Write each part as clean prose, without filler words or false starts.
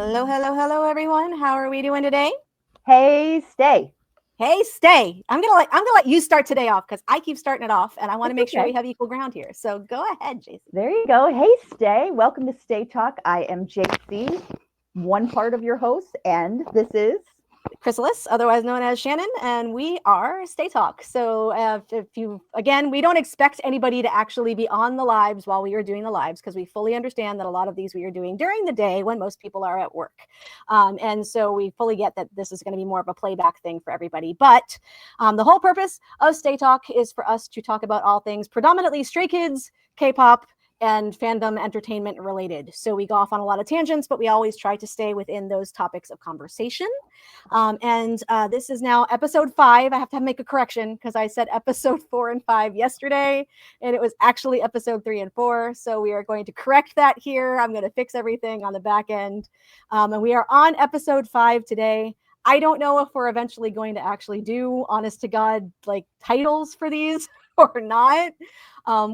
Hello, hello, hello, everyone. How are we doing today? Hey, Stay. Hey, Stay. I'm gonna let you start today off because I keep starting it off, and I want to It's make sure okay. we have equal ground here. So go ahead, Jason. There you go. Hey, Stay. Welcome to STAYtalk. I am JC, one part of your host, and this is Chrysalis, otherwise known as Shannon, and we are STAYtalk. So if you, again, we don't expect anybody to actually be on the lives while we are doing the lives because we fully understand that a lot of these we are doing during the day when most people are at work. And so we fully get that this is going to be more of a playback thing for everybody. But the whole purpose of STAYtalk is for us to talk about all things predominantly Stray Kids, K-pop, and fandom entertainment related. So we go off on a lot of tangents, but we always try to stay within those topics of conversation. And this is now episode 5. I have to make a correction because I said episode 4 and 5 yesterday, and it was actually episode 3 and 4. So we are going to correct that here. I'm going to fix everything on the back end. And we are on episode 5 today. I don't know if we're eventually going to actually do honest to God like titles for these or not.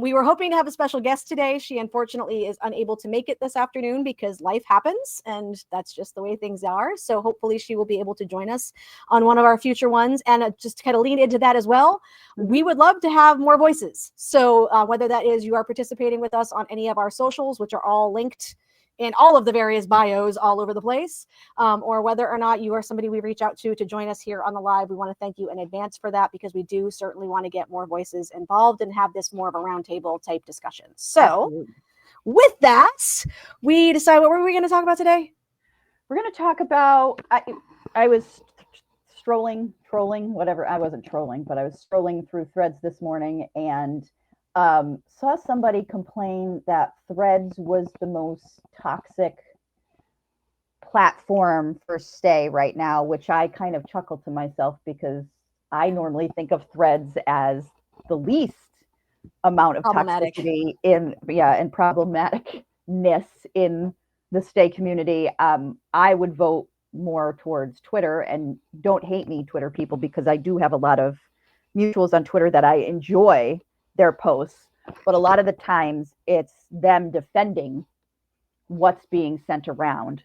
We were hoping to have a special guest today. She unfortunately is unable to make it this afternoon because life happens and that's just the way things are. So hopefully she will be able to join us on one of our future ones. And just to kind of lean into that as well, we would love to have more voices. So whether that is you are participating with us on any of our socials, which are all linked in all of the various bios all over the place, or whether or not you are somebody we reach out to join us here on the live. We want to thank you in advance for that because we do certainly want to get more voices involved and have this more of a roundtable type discussion. So Absolutely. With that, we decide what were we going to talk about today? We're going to talk about. I was trolling, whatever. I wasn't trolling, but I was scrolling through threads this morning and saw somebody complain that Threads was the most toxic platform for Stay right now, which I kind of chuckle to myself because I normally think of Threads as the least amount of toxicity and problematicness in the Stay community. I would vote more towards Twitter, and don't hate me, Twitter people, because I do have a lot of mutuals on Twitter that I enjoy their posts, but a lot of the times it's them defending what's being sent around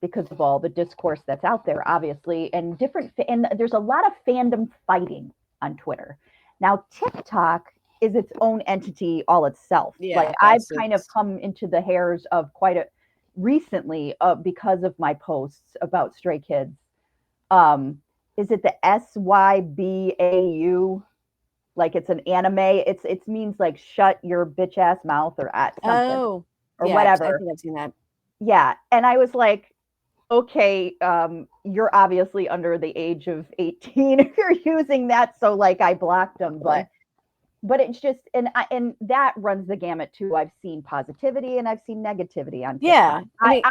because of all the discourse that's out there, obviously, and there's a lot of fandom fighting on Twitter. Now, TikTok is its own entity all itself. Like I've kind of come into the hairs of recently because of my posts about Stray Kids. Is it the SYBAU? Like it's an anime. It means like shut your bitch ass mouth or at something or whatever. I think I've seen that. Yeah, and I was like, okay, you're obviously under the age of 18 if you're using that. So like I blocked them, but it's just and that runs the gamut too. I've seen positivity and I've seen negativity on TikTok. Yeah,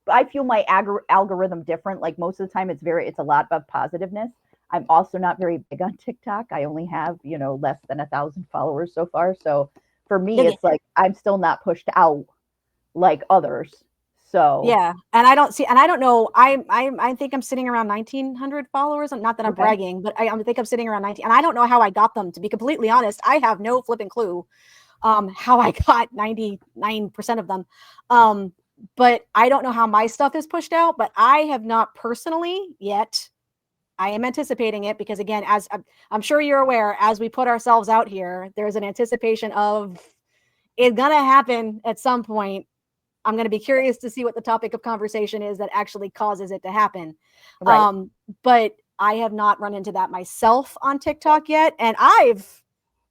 I feel my algorithm different. Like most of the time, it's a lot of positiveness. I'm also not very big on TikTok. I only have, less than 1,000 followers so far. So for me, it's like I'm still not pushed out like others. So yeah, and I don't know. I think I'm sitting around 1,900 followers. Not that I'm bragging, but I think I'm sitting around 19. And I don't know how I got them. To be completely honest, I have no flipping clue how I got 99% of them. But I don't know how my stuff is pushed out. But I have not personally yet. I am anticipating it because, again, as I'm sure you're aware, as we put ourselves out here, there's an anticipation of it's going to happen at some point. I'm going to be curious to see what the topic of conversation is that actually causes it to happen. Right. But I have not run into that myself on TikTok yet. And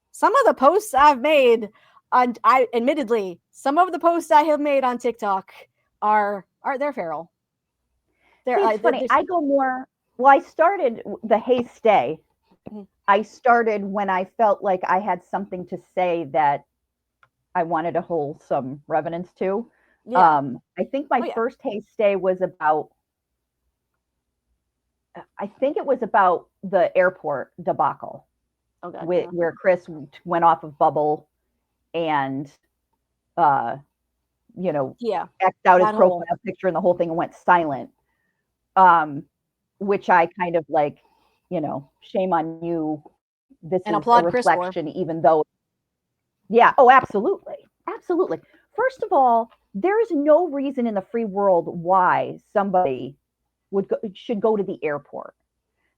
some of the posts I've made admittedly, some of the posts I have made on TikTok they're feral. It's funny. I go more. Well, I started the Hey Stay. Mm-hmm. I started when I felt like I had something to say that I wanted to hold some reverence to. Yeah. I think my first Hey Stay was about. I think it was about the airport debacle, where Chris went off of Bubble, and X'd out his profile picture and the whole thing and went silent. Which I kind of like, shame on you. This is a reflection, even though. Yeah. Oh, absolutely. Absolutely. First of all, There is no reason in the free world why somebody should go to the airport.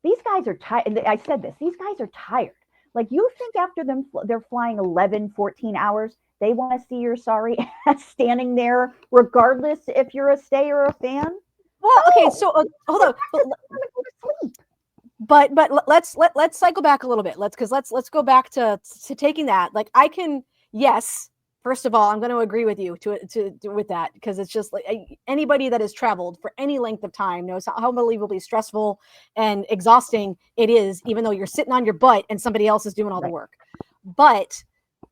These guys are tired. I said this. These guys are tired. Like, you think after they're flying 11, 14 hours, they want to see your sorry ass standing there, regardless if you're a stay or a fan? Well, okay, so hold on. But let's cycle back a little bit. Let's go back to taking that. Like, I can, yes. First of all, I'm going to agree with you with that, because it's just like anybody that has traveled for any length of time knows how unbelievably stressful and exhausting it is, even though you're sitting on your butt and somebody else is doing all the work. But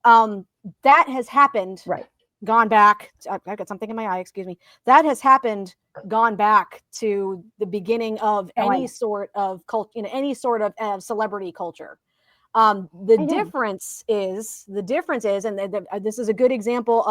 that has happened. Right. Gone back. I've got something in my eye. Excuse me. That has happened. Gone back to the beginning of any sort of culture, any sort of celebrity culture. The difference is, and this is a good example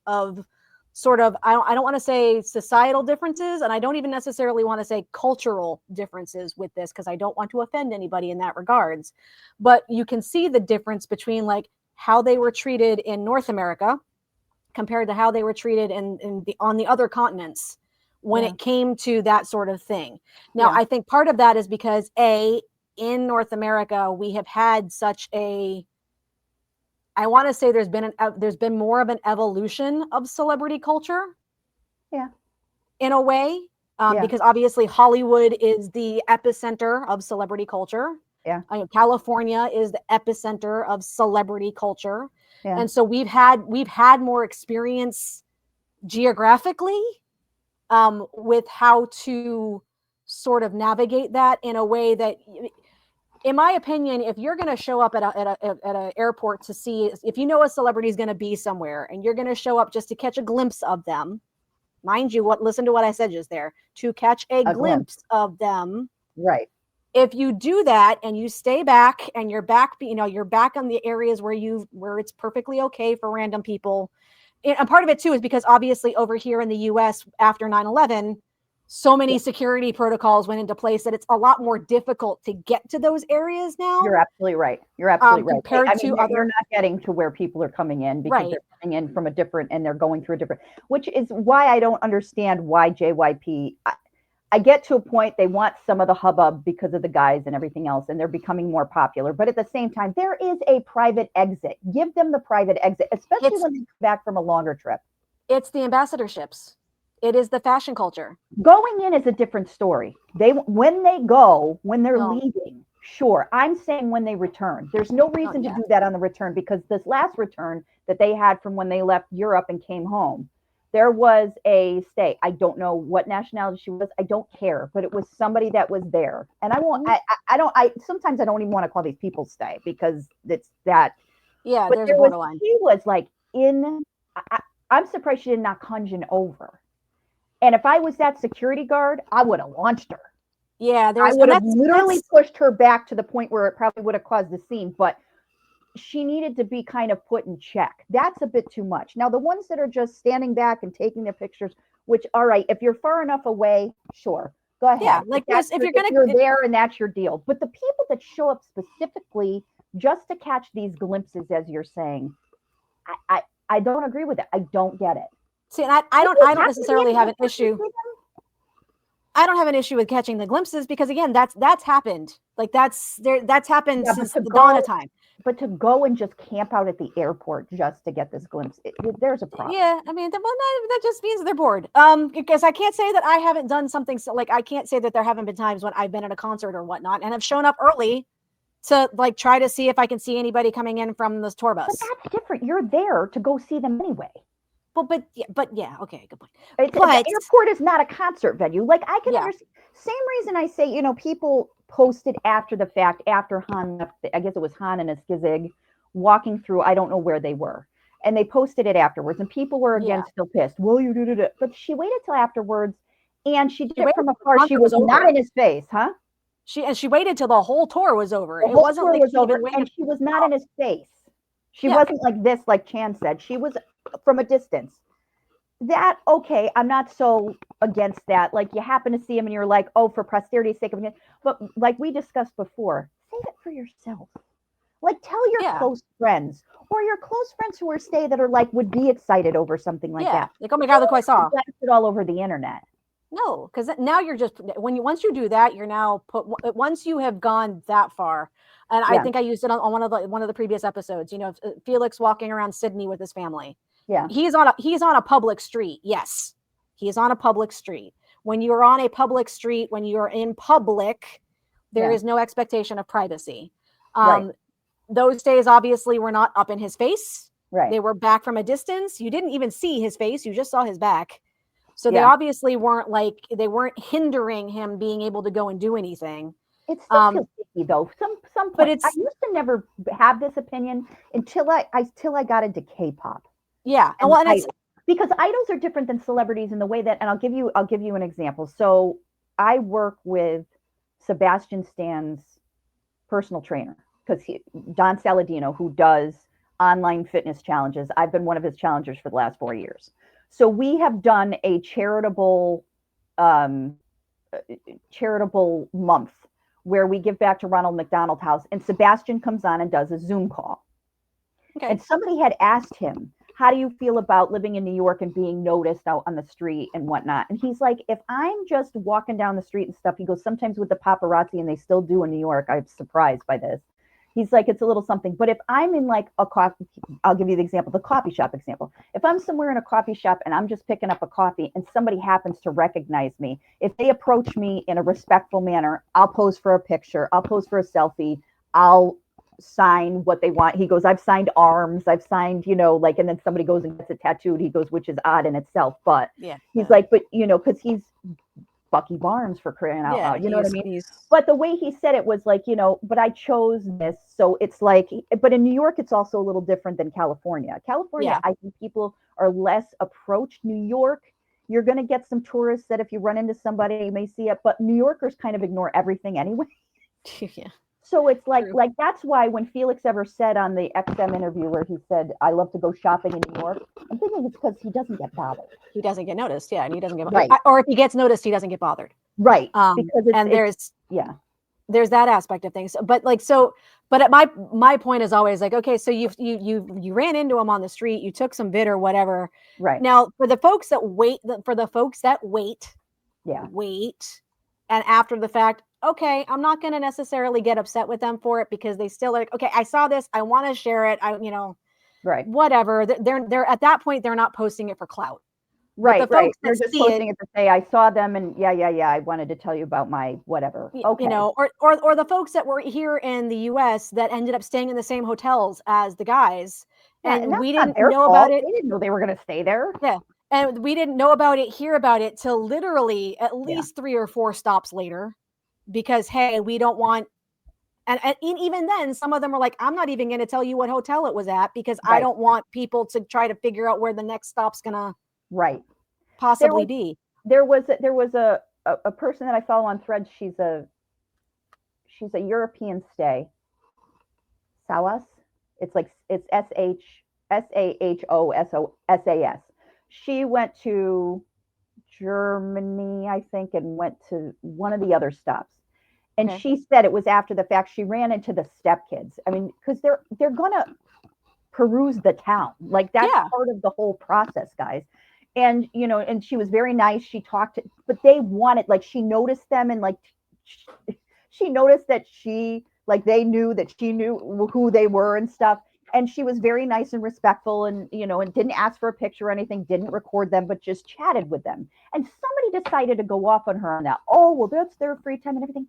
of sort of, I don't want to say societal differences, and I don't even necessarily want to say cultural differences with this, because I don't want to offend anybody in that regards. But you can see the difference between like how they were treated in North America compared to how they were treated on the other continents when it came to that sort of thing. Now, I think part of that is because in North America, we have had such I want to say there's been more of an evolution of celebrity culture. Yeah. In a way, because obviously Hollywood is the epicenter of celebrity culture. Yeah. California is the epicenter of celebrity culture. Yeah. And so we've had more experience geographically with how to sort of navigate that in a way that, in my opinion, if you're going to show up at an airport to see, if you know a celebrity is going to be somewhere and you're going to show up just to catch a glimpse of them, mind you, listen to what I said just there, to catch a glimpse of them. Right. If you do that and you stay back and you're back, you're back on the areas where it's perfectly okay for random people. And part of it too is because obviously over here in the US after 9/11, so many security protocols went into place that it's a lot more difficult to get to those areas now. You're absolutely right. You're absolutely right. Compared to other, you're not getting to where people are coming in because they're coming in from a different, and they're going through a different, which is why I don't understand why JYP. I get to a point, they want some of the hubbub because of the guys and everything else, and they're becoming more popular. But at the same time, there is a private exit. Give them the private exit, especially when they come back from a longer trip. It's the ambassadorships. It is the fashion culture. Going in is a different story. When they're leaving, sure. I'm saying when they return. There's no reason to do that on the return, because this last return that they had from when they left Europe and came home, there was a stay. I don't know what nationality she was. I don't care, but it was somebody that was there. And I won't, sometimes I don't even want to call these people stay, because it's that. Yeah, but there's a borderline. She was like I'm surprised she did not conjure over. And if I was that security guard, I would have launched her. Yeah, I would have literally pushed her back to the point where it probably would have caused the scene. But she needed to be kind of put in check. That's a bit too much. Now, the ones that are just standing back and taking their pictures, which, all right, if you're far enough away, sure, go ahead. Yeah, like if you're there and that's your deal. But the people that show up specifically just to catch these glimpses, as you're saying, I don't agree with it. I don't get it. See, and I don't necessarily have an issue. I don't have an issue with catching the glimpses, because again, that's happened. Like that's happened since the dawn of time. But to go and just camp out at the airport just to get this glimpse, there's a problem. Yeah, I mean, that just means they're bored. Because I can't say that I haven't done something. So, like, I can't say that there haven't been times when I've been at a concert or whatnot and have shown up early to like try to see if I can see anybody coming in from this tour bus. But that's different. You're there to go see them anyway. But yeah, okay, good point. The airport is not a concert venue. Like, I can understand. Same reason I say, people posted after the fact, after Han left, I guess it was Han and a Skizig walking through, I don't know where they were. And they posted it afterwards, and people were again still pissed. Well, you did it. But she waited till afterwards, and she did it from afar. She was not in his face, huh? She waited till the whole tour was over. It wasn't like she over, and she was not in his face. She wasn't like this, like Chan said. She was from a distance. That, okay, I'm not so against that. Like, you happen to see him and you're like, oh, for posterity's sake. But like we discussed before, save it for yourself. Like, tell your Yeah. close friends or your close friends who are stay that are like would be excited over something like Yeah. that. Like, oh my God, look who I saw. Blast it all over the internet. No, because now you're just once you do that, you're now once you have gone that far. And I Yeah, think I used it on one of the previous episodes. You know, Felix walking around Sydney with his family. yeah, He's on a public street. Yes, he is on a public street. When you're on a public street, when you're in public, there yeah. is no expectation of privacy. Right, Those days obviously were not up in his face. right. They were back from a distance. You didn't even see his face. You just saw his back. So they Yeah. obviously they weren't hindering him being able to go and do anything. It still feels icky though. Some But point I it's used to never have this opinion until I got into K-pop. yeah. And Well, and it's because idols are different than celebrities in the way that, and I'll give you an example. So I work with Sebastian Stan's personal trainer because Don Saladino, who does online fitness challenges. I've been one of his challengers for the last 4 years. So we have done a um, charitable month where we give back to Ronald McDonald House, and Sebastian comes on and does a Zoom call. okay. And somebody had asked him, how do you feel about living in New York and being noticed out on the street and whatnot? And he's like, if I'm just walking down the street and stuff, he goes, sometimes with the paparazzi, and they still do in New York, I'm surprised by this. He's like, it's a little something. But if I'm in like a coffee, I'll give you the example, the coffee shop example. If I'm somewhere in a coffee shop and I'm just picking up a coffee and somebody happens to recognize me, if they approach me in a respectful manner, I'll pose for a picture, I'll pose for a selfie, I'll sign what they want. He goes, I've signed arms, I've signed, like, and then somebody goes and gets it tattooed. He goes, which is odd in itself. But Yeah. he's like, but because he's Bucky Barnes for crying out Yeah. loud. You know what I mean? But the way he said it was like, but I chose this. So it's like, but in New York, it's also a little different than California. California, Yeah. I think people are less approached. New York, you're going to get some tourists that if you run into somebody, you may see it. But New Yorkers kind of ignore everything anyway. Yeah. So it's like, True. that's why when Felix ever said on the XM interview where he said, I love to go shopping in New York, I'm thinking it's because he doesn't get bothered. He doesn't get noticed. Yeah. And he doesn't get, right. Or if he gets noticed, he doesn't get bothered. Right. Because there's that aspect of things. But at my point is always like, okay, so you ran into him on the street, you took some vid or whatever. Right. Now for the folks that wait, wait. And after the fact, okay, I'm not going to necessarily get upset with them for it because they still like, okay, I saw this, I want to share it. Right. Whatever. They're at that point, they're not posting it for clout. Right, right. They're just posting it to say, I saw them and yeah, I wanted to tell you about my whatever. Okay. Or the folks that were here in the US that ended up staying in the same hotels as the guys. And we didn't know about it. They didn't know they were going to stay there. Yeah. And we didn't know about it, hear about it till literally at least 3 or 4 stops later. Because, hey, we don't want, and even then, some of them are like, I'm not even going to tell you what hotel it was at because I don't want people to try to figure out where the next stop's going to possibly be. There was a person that I follow on Threads. She's a European stay. Sawas. It's SAHOSAS. She went to Germany, I think, and went to one of the other stops. And she said it was after the fact she ran into the stepkids. I mean, because they're gonna peruse the town. Like that's part of the whole process, guys. And and she was very nice. She talked, but they wanted, like, she noticed them, and like she noticed that they knew that she knew who they were and stuff. And she was very nice and respectful, and and didn't ask for a picture or anything, didn't record them, but just chatted with them. And somebody decided to go off on her on that. Oh, well, that's their free time and everything.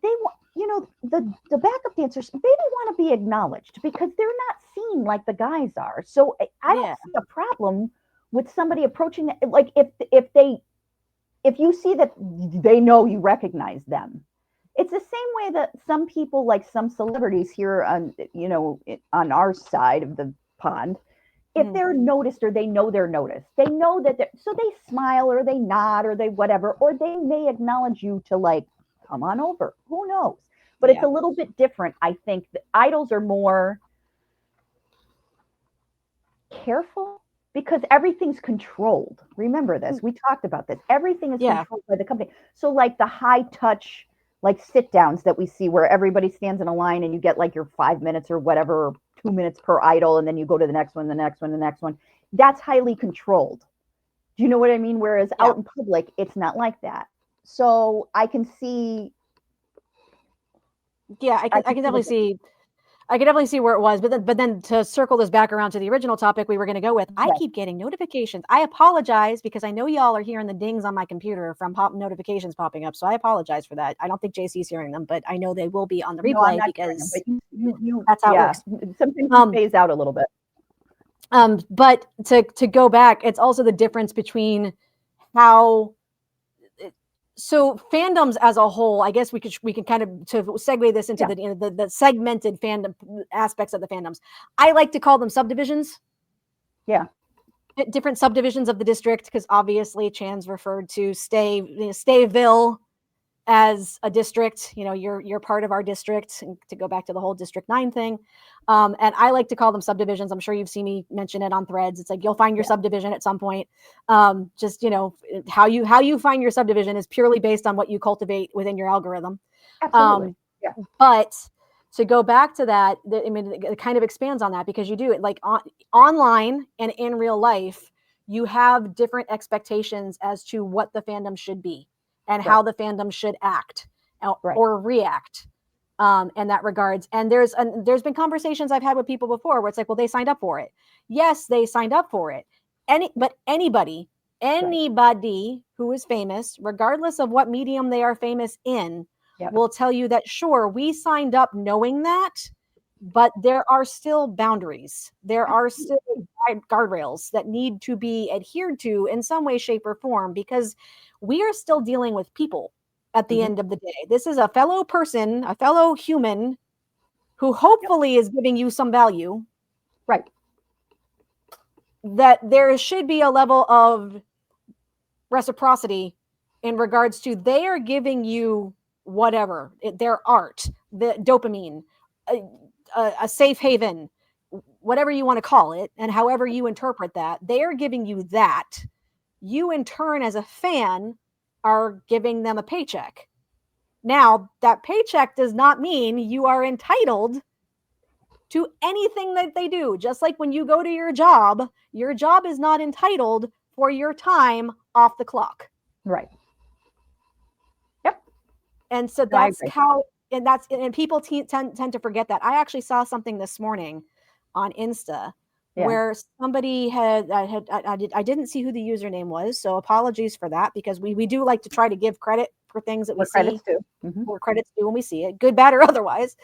They want, the backup dancers, they want to be acknowledged because they're not seen like the guys are. So I don't see a problem with somebody approaching that. Like if you see that they know you recognize them. It's the same way that some people, like some celebrities here on, on our side of the pond, if they're noticed or they know they're noticed, they know that so they smile or they nod or they whatever, or they may acknowledge you to like, come on over. Who knows? But it's a little bit different. I think that idols are more careful because everything's controlled. Remember this. We talked about this. Everything is controlled by the company. So like the high touch, like sit downs that we see where everybody stands in a line and you get like your 5 minutes or whatever, 2 minutes per idol, and then you go to the next one, the next one, the next one. That's highly controlled. Do you know what I mean? Whereas out in public, it's not like that. So I can see. Yeah, I can definitely see. I can definitely see where it was, but then to circle this back around to the original topic we were going to go with, I keep getting notifications. I apologize because I know y'all are hearing the dings on my computer from notifications popping up, so I apologize for that. I don't think JC's hearing them, but I know they will be on the replay because that's how it works. Sometimes it phase out a little bit. But to go back, it's also the difference between how. So fandoms as a whole, I guess we can kind of to segue this into the segmented fandom aspects of the fandoms. I like to call them subdivisions. Yeah. Different subdivisions of the district, because obviously Chan's referred to Stayville as a district. You know, you're part of our district, to go back to the whole District 9 thing. And I like to call them subdivisions. I'm sure you've seen me mention it on threads. It's like you'll find your subdivision at some point. Just, you know, how you find your subdivision is purely based on what you cultivate within your algorithm. Absolutely. But to go back to that, I mean, it kind of expands on that, because you do it like online and in real life, you have different expectations as to what the fandom should be and how the fandom should act or react in that regards. And there's been conversations I've had with people before where it's like, well, they signed up for it. Yes, they signed up for it. But anybody who is famous, regardless of what medium they are famous in, will tell you that, sure, we signed up knowing that, but there are still boundaries. There are still guardrails that need to be adhered to in some way, shape, or form, because we are still dealing with people at the end of the day. This is a fellow person, a fellow human who hopefully is giving you some value. Right. That there should be a level of reciprocity in regards to they are giving you whatever, their art, the dopamine, a safe haven, whatever you want to call it, and however you interpret that, they are giving you that. You in turn as a fan are giving them a paycheck. Now, that paycheck does not mean you are entitled to anything that they do. Just like when you go to your job is not entitled for your time off the clock. Right. Yep. And so that's how, and people tend to forget that. I actually saw something this morning on Insta where somebody I didn't see who the username was, so apologies for that, because we do like to try to give credit for things that we see. Credits do. Or credits do when we see it, good, bad, or otherwise.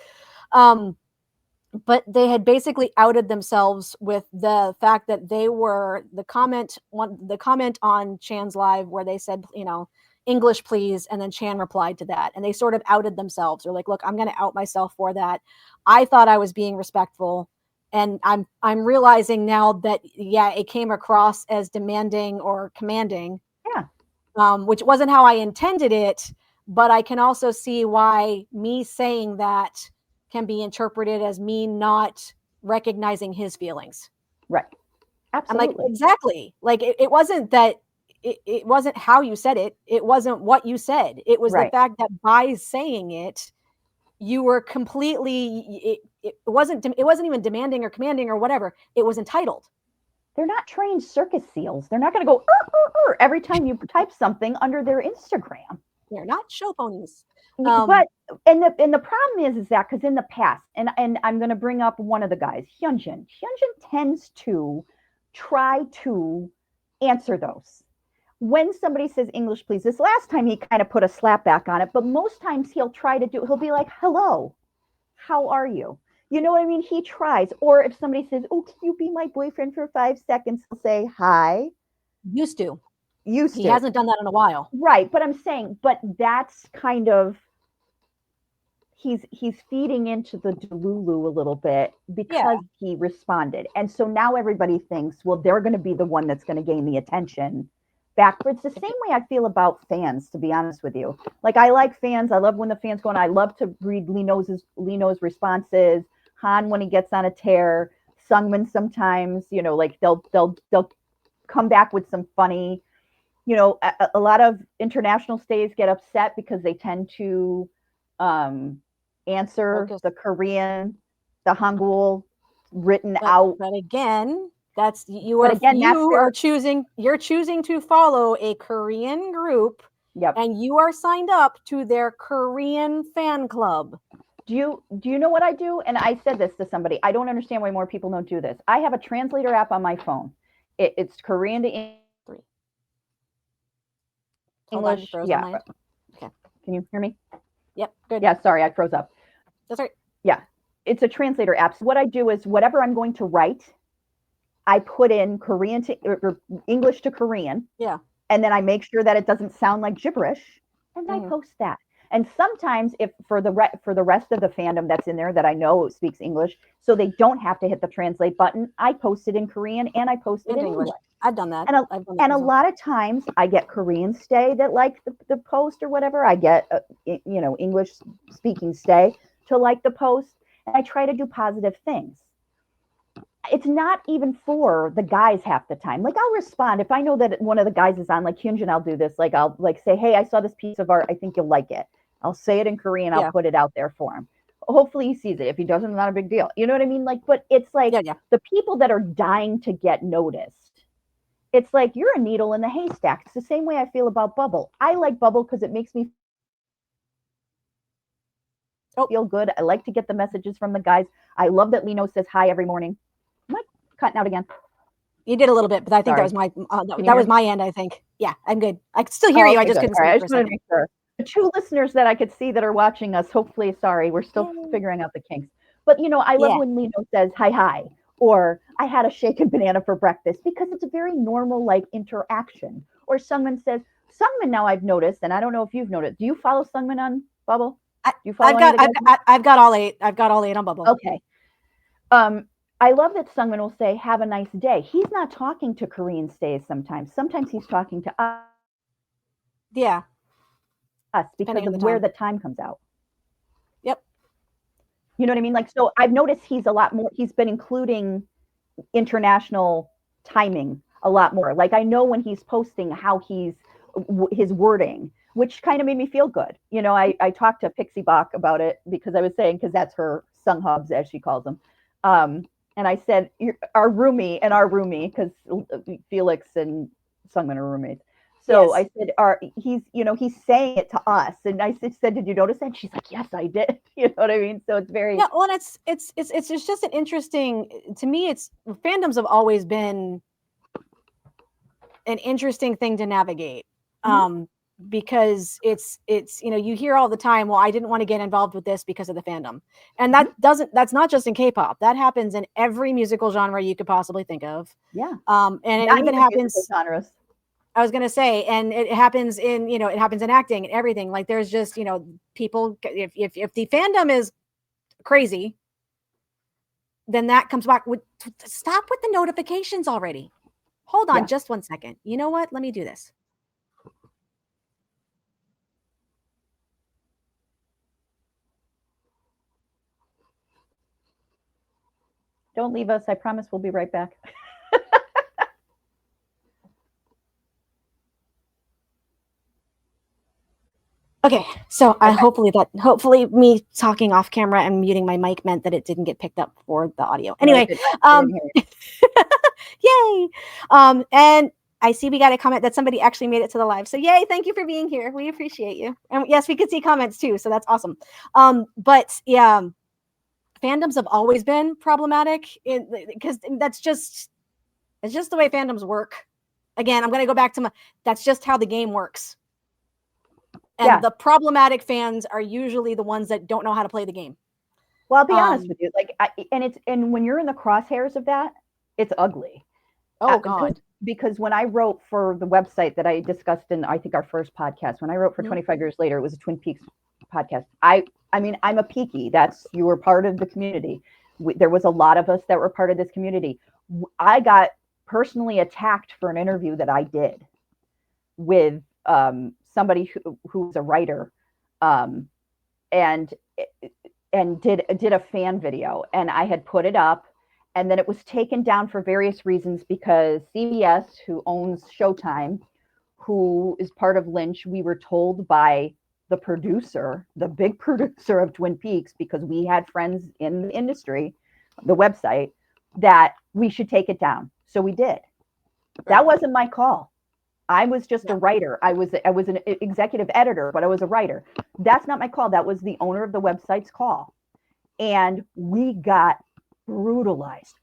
But they had basically outed themselves with the fact that they were the comment on Chan's live where they said, you know, English please, and then Chan replied to that, and they sort of outed themselves. They're like, look, I'm going to out myself for that. I thought I was being respectful, and I'm realizing now that it came across as demanding or commanding. Which wasn't how I intended it, but I can also see why me saying that can be interpreted as me not recognizing his feelings. Right. Absolutely. I'm like, exactly. Like it wasn't that it wasn't how you said it. It wasn't what you said. It was the fact that by saying it, you were completely, it wasn't even demanding or commanding or whatever. It was entitled. They're not trained circus seals. They're not going to go every time you type something under their Instagram. They're not show ponies. But the problem is that because in the past, and I'm going to bring up one of the guys, Hyunjin tends to try to answer those. When somebody says English please, this last time he kind of put a slap back on it, but most times he'll be like, hello, how are you? You know what I mean? He tries. Or if somebody says, oh, can you be my boyfriend for 5 seconds? He'll say, hi. Used to. He hasn't done that in a while. Right. But I'm saying, but that's kind of, he's feeding into the Delulu a little bit because he responded. And so now everybody thinks, well, they're going to be the one that's going to gain the attention back. But it's the same way I feel about fans, to be honest with you. Like, I like fans. I love when the fans go on. I love to read Lino's responses. Han when he gets on a tear. Sungmin sometimes, you know, like they'll come back with some funny, you know, a lot of international stays get upset because they tend to answer Focus. the Korean, the Hangul written out. But again, that's you're choosing to follow a Korean group. Yep. And you are signed up to their Korean fan club. Do you know what I do? And I said this to somebody. I don't understand why more people don't do this. I have a translator app on my phone. It's Korean to English. Yeah. Okay. Can you hear me? Yep. Good. Yeah. Sorry, I froze up. That's right. Yeah. It's a translator app. So what I do is whatever I'm going to write, I put in Korean to or English to Korean. Yeah. And then I make sure that it doesn't sound like gibberish, and I post that. And sometimes, if for the rest of the fandom that's in there that I know speaks English, so they don't have to hit the translate button, I post it in Korean and I post it in English. I've done that. And a lot of times, I get Korean stay that like the post or whatever. I get English speaking stay to like the post, and I try to do positive things. It's not even for the guys half the time. Like I'll respond if I know that one of the guys is on, like Hyunjin, I'll do this. Like I'll like say, hey, I saw this piece of art. I think you'll like it. I'll say it in Korean. I'll put it out there for him. Hopefully he sees it. If he doesn't, it's not a big deal. You know what I mean? Like, but it's like the people that are dying to get noticed. It's like you're a needle in the haystack. It's the same way I feel about Bubble. I like Bubble because it makes me feel good. I like to get the messages from the guys. I love that Lino says hi every morning. Am I cutting out again? You did a little bit, but I think that was my that was my end. I think. Yeah, I'm good. I could still hear you. I just couldn't. I just wanted to make sure. The 2 listeners that I could see that are watching us, hopefully, sorry, we're still figuring out the kinks. But I love when Lino says hi, or I had a shaken banana for breakfast, because it's a very normal like interaction. Or someone says Sungmin. Now I've noticed, and I don't know if you've noticed. Do you follow Sungmin on Bubble? Do you follow I've got all 8. I've got all 8 on Bubble. Okay. I love that Sungmin will say, have a nice day. He's not talking to Korean stays sometimes. Sometimes he's talking to us. Yeah. Us, because of where the time comes out. Yep. You know what I mean? Like, so I've noticed he's a lot more, he's been including international timing a lot more. Like I know when he's posting how his wording, which kind of made me feel good. I talked to Pixie Bach about it because I was saying, because that's her Sung Hubs, as she calls them. And I said, our roomie, because Felix and Sungmin are roommates. So I said, he's saying it to us. And I said, did you notice that? And she's like, yes, I did. You know what I mean? So it's very. Yeah, well, and it's just an interesting, to me, fandoms have always been an interesting thing to navigate. Because it's you hear all the time, well, I didn't want to get involved with this because of the fandom, and that's not just in K-pop. That happens in every musical genre you could possibly think of. Yeah. And it even happens genres. I was going to say, and it happens in it happens in acting and everything. Like there's just people, if the fandom is crazy, then that comes back with, stop with the notifications already. Hold on just 1 second. You know what? Let me do this. Don't leave us. I promise we'll be right back. Okay, so hopefully me talking off camera and muting my mic meant that it didn't get picked up for the audio. Anyway, yay! And I see we got a comment that somebody actually made it to the live. So yay, thank you for being here. We appreciate you. And yes, we could see comments too, so that's awesome. But yeah, fandoms have always been problematic because it's just the way fandoms work. Again, I'm going to go back to that's just how the game works. And the problematic fans are usually the ones that don't know how to play the game. Well, I'll be honest with you. Like, and when you're in the crosshairs of that, it's ugly. Oh God. Because when I wrote for the website that I discussed in, I think, our first podcast, when I wrote for 25 Years Later, it was a Twin Peaks podcast. I mean, I'm a Peaky. You were part of the community. There was a lot of us that were part of this community. I got personally attacked for an interview that I did with somebody who's a writer, and did a fan video, and I had put it up, and then it was taken down for various reasons because CBS, who owns Showtime, who is part of Lynch, we were told by the producer, the big producer of Twin Peaks, because we had friends in the industry, the website, that we should take it down. So we did. That wasn't my call. I was just a writer. I was an executive editor, but I was a writer. That's not my call. That was the owner of the website's call. And we got brutalized.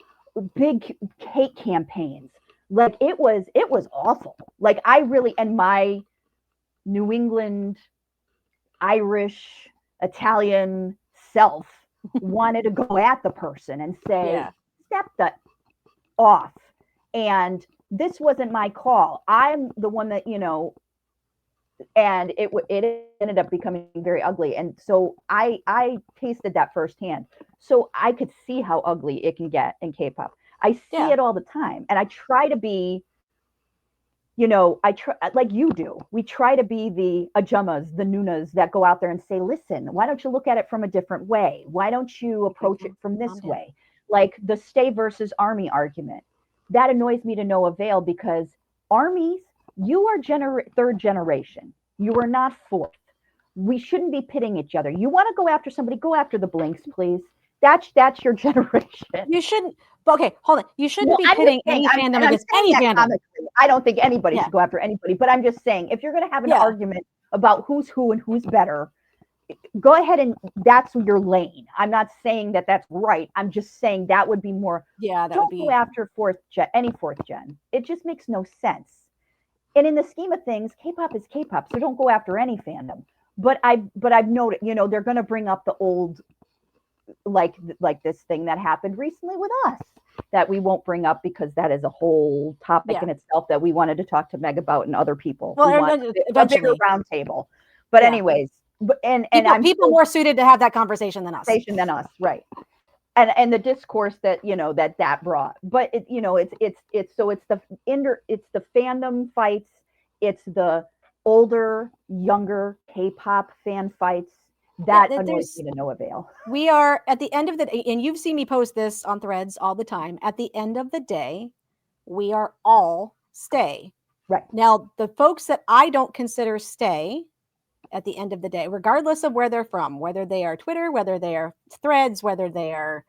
Big hate campaigns. Like it was awful. Like I really, and my New England, Irish, Italian self wanted to go at the person and say, step that off. And this wasn't my call. I'm the one that, and it ended up becoming very ugly. And so I tasted that firsthand. So I could see how ugly it can get in K-pop. I see it all the time. And I try to be, I try, like you do. We try to be the Ajumas, the Nunas that go out there and say, listen, why don't you look at it from a different way? Why don't you approach it from this way? Like the stay versus army argument. That annoys me to no avail, because armies, you are third generation. You are not fourth. We shouldn't be pitting each other. You want to go after somebody, go after the Blinks, please. That's your generation. You shouldn't. Okay, hold on. You shouldn't be pitting any fandom against any fandom. I don't think anybody should go after anybody. But I'm just saying, if you're going to have an argument about who's who and who's better, go ahead, and that's your lane. I'm not saying that that's right. I'm just saying that would be more. Yeah, don't go after any fourth gen. It just makes no sense. And in the scheme of things, K-pop is K-pop, so don't go after any fandom. But I've noted, they're going to bring up the old, like this thing that happened recently with us that we won't bring up, because that is a whole topic in itself that we wanted to talk to Meg about and other people. Well, a bigger round table. But anyways. And people more suited to have that conversation than us. Right? And the discourse that that brought, but it's the fandom fights, it's the older, younger K-pop fan fights that annoys me to no avail. We are at the end of the day, and you've seen me post this on Threads all the time. At the end of the day, we are all stay. Right now, the folks that I don't consider stay. At the end of the day, regardless of where they're from, whether they are Twitter, whether they are Threads, whether they are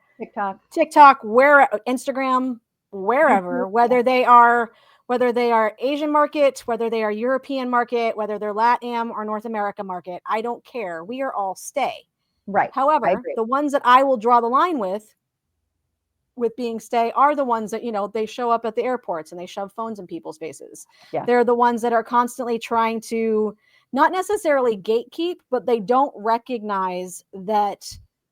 TikTok, where Instagram, wherever, whether they are Asian market, whether they are European market, whether they're LATAM or North America market, I don't care. We are all stay. Right. However, the ones that I will draw the line with being stay are the ones that, they show up at the airports and they shove phones in people's faces. Yeah. They're the ones that are constantly trying to not necessarily gatekeep, but they don't recognize that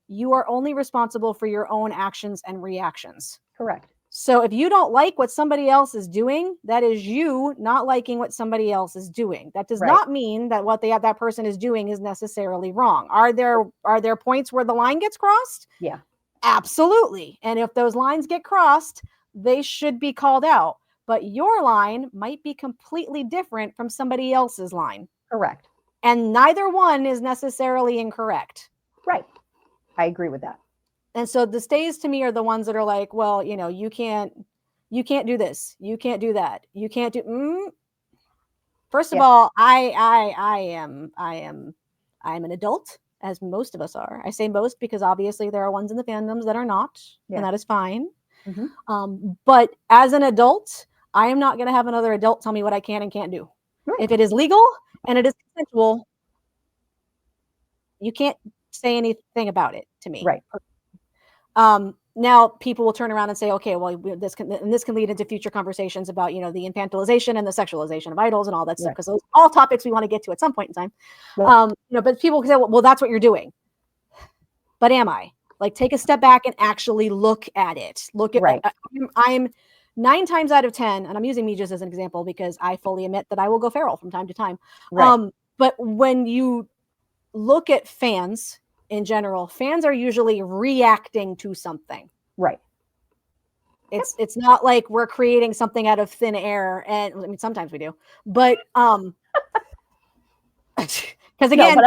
you are only responsible for your own actions and reactions. Correct. So if you don't like what somebody else is doing, that is you not liking what somebody else is doing. That does not mean that what that person is doing is necessarily wrong. Are there points where the line gets crossed? Yeah. Absolutely. And if those lines get crossed, they should be called out. But your line might be completely different from somebody else's line. Correct. And neither one is necessarily incorrect. Right. I agree with that. And so the stays to me are the ones that are like, well, you can't do this. You can't do that. You can't do. First of all, I am an adult, as most of us are. I say most because obviously there are ones in the fandoms that are not, and that is fine. Mm-hmm. But as an adult, I am not going to have another adult tell me what I can and can't do. Right. If it is legal and it is consensual, you can't say anything about it to me. Right. Now people will turn around and say, okay, well, this can lead into future conversations about, the infantilization and the sexualization of idols and all that stuff, because those are all topics we want to get to at some point in time. Right. But people can say, well, that's what you're doing. But am I? Like, take a step back and actually look at it. Look at I'm 9 times out of 10, and I'm using me just as an example because I fully admit that I will go feral from time to time. Right. But when you look at fans in general, fans are usually reacting to something. Right. It's not like we're creating something out of thin air, and I mean sometimes we do, but because again,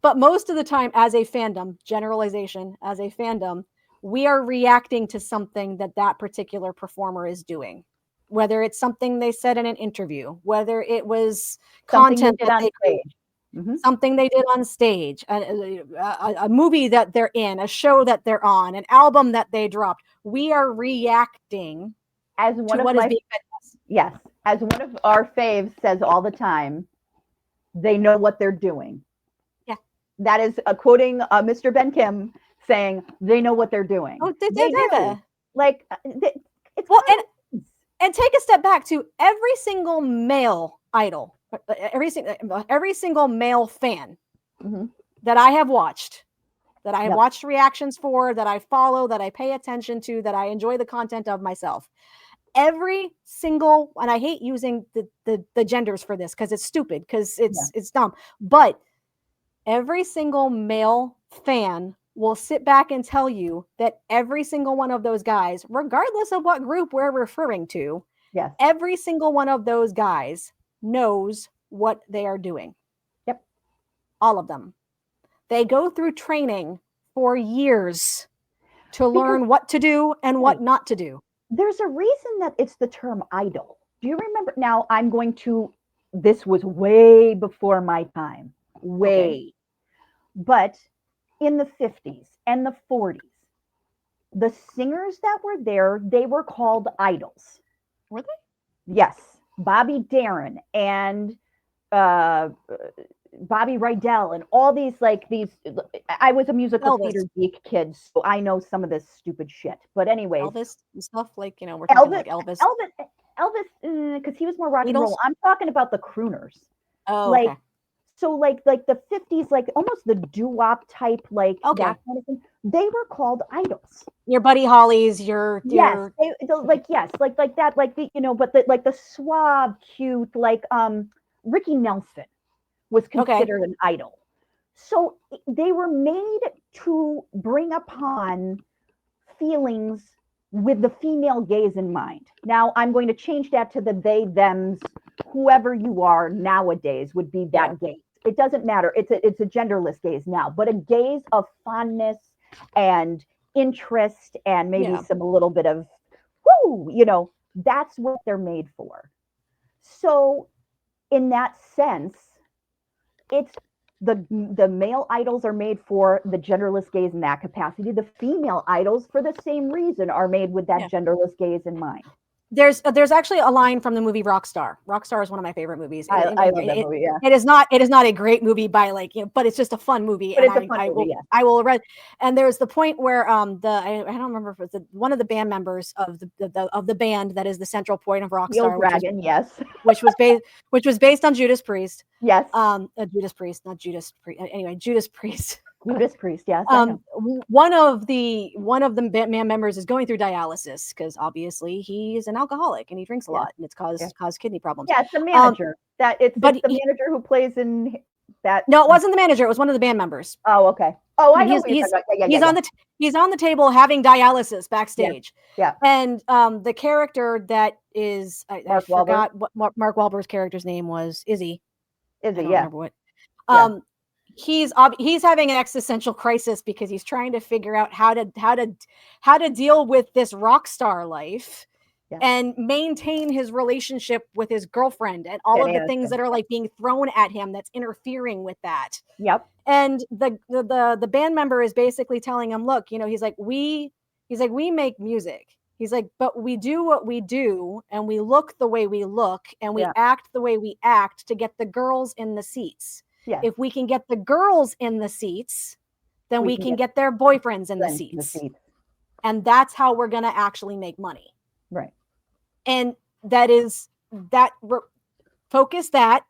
but most of the time, as a fandom, generalization, as a fandom, we are reacting to something that particular performer is doing, whether it's something they said in an interview, whether it was content that they created. something they did on stage, a movie that they're in, a show that they're on, an album that they dropped. We are reacting as one to of what my is being fed to us. yes, as one of our faves says all the time, they know what they're doing. Yeah, that is quoting Mr. Ben Kim saying they know what they're doing. oh, They do. Like it's well, and take a step back to every single male idol, every single male fan that I have watched, that I have watched reactions for, that I follow, that I pay attention to, that I enjoy the content of myself. Every single, and I hate using the genders for this because it's stupid, because it's dumb, but every single male fan will sit back and tell you that every single one of those guys, regardless of what group we're referring to, every single one of those guys knows what they are doing. Yep. All of them. They go through training for years to learn what to do and what not to do. There's a reason that it's the term idol. Do you remember? Now I'm going to, this was way before my time, way. But in the 50s and the 40s, the singers that were there, they were called idols. Were they? Yes. Bobby Darin and Bobby Rydell and all these, like these, I was a musical theater geek kid, so I know some of this stupid shit. But anyways. Elvis and stuff, like, you know, we're talking like Elvis. Elvis, because he was more rock and roll. I'm talking about the crooners. Oh, like, okay. So like the 50s, like almost the doo-wop type, like that kind of thing. They were called idols. Your Buddy Hollies, your like that, like the, you know, but the, like the suave, cute, like Ricky Nelson was considered an idol. So they were made to bring upon feelings with the female gaze in mind. Now I'm going to change that to the they, thems, whoever you are nowadays would be that gaze. It doesn't matter. It's a genderless gaze now, but a gaze of fondness and interest and maybe some a little bit of whoo, you know, that's what they're made for. So in that sense, it's the male idols are made for the genderless gaze in that capacity. The female idols, for the same reason, are made with that genderless gaze in mind. There's actually a line from the movie Rockstar. Rockstar is one of my favorite movies. I love that movie. Yeah, it is not a great movie by, like, you know, but it's just a fun movie. But it's a fun movie. I will read. And there's the point where I don't remember if it's one of the band members of the band that is the central point of Rockstar, which was based on Judas Priest. Yes. Judas Priest, not Judas Priest. Anyway, Judas Priest. Judas Priest, yes. One of the band members is going through dialysis because obviously he's an alcoholic and he drinks a lot, and it's caused kidney problems. Yeah, it's the manager. It's the manager who plays in that. No, it wasn't the manager. It was one of the band members. Oh, okay. Oh, I know. He's on the table having dialysis backstage. Yeah. And the character that is I forgot what Mark Wahlberg's character's name was. Izzy. I don't remember what. He's having an existential crisis because he's trying to figure out how to deal with this rock star life and maintain his relationship with his girlfriend and all of the things that are like being thrown at him that's interfering with that. Yep. And the band member is basically telling him, look, you know, he's like, we make music. He's like, but we do what we do, and we look the way we look, and we act the way we act to get the girls in the seats. Yeah. If we can get the girls in the seats, then we can get their boyfriends in the seats. And that's how we're going to actually make money. Right. And focus that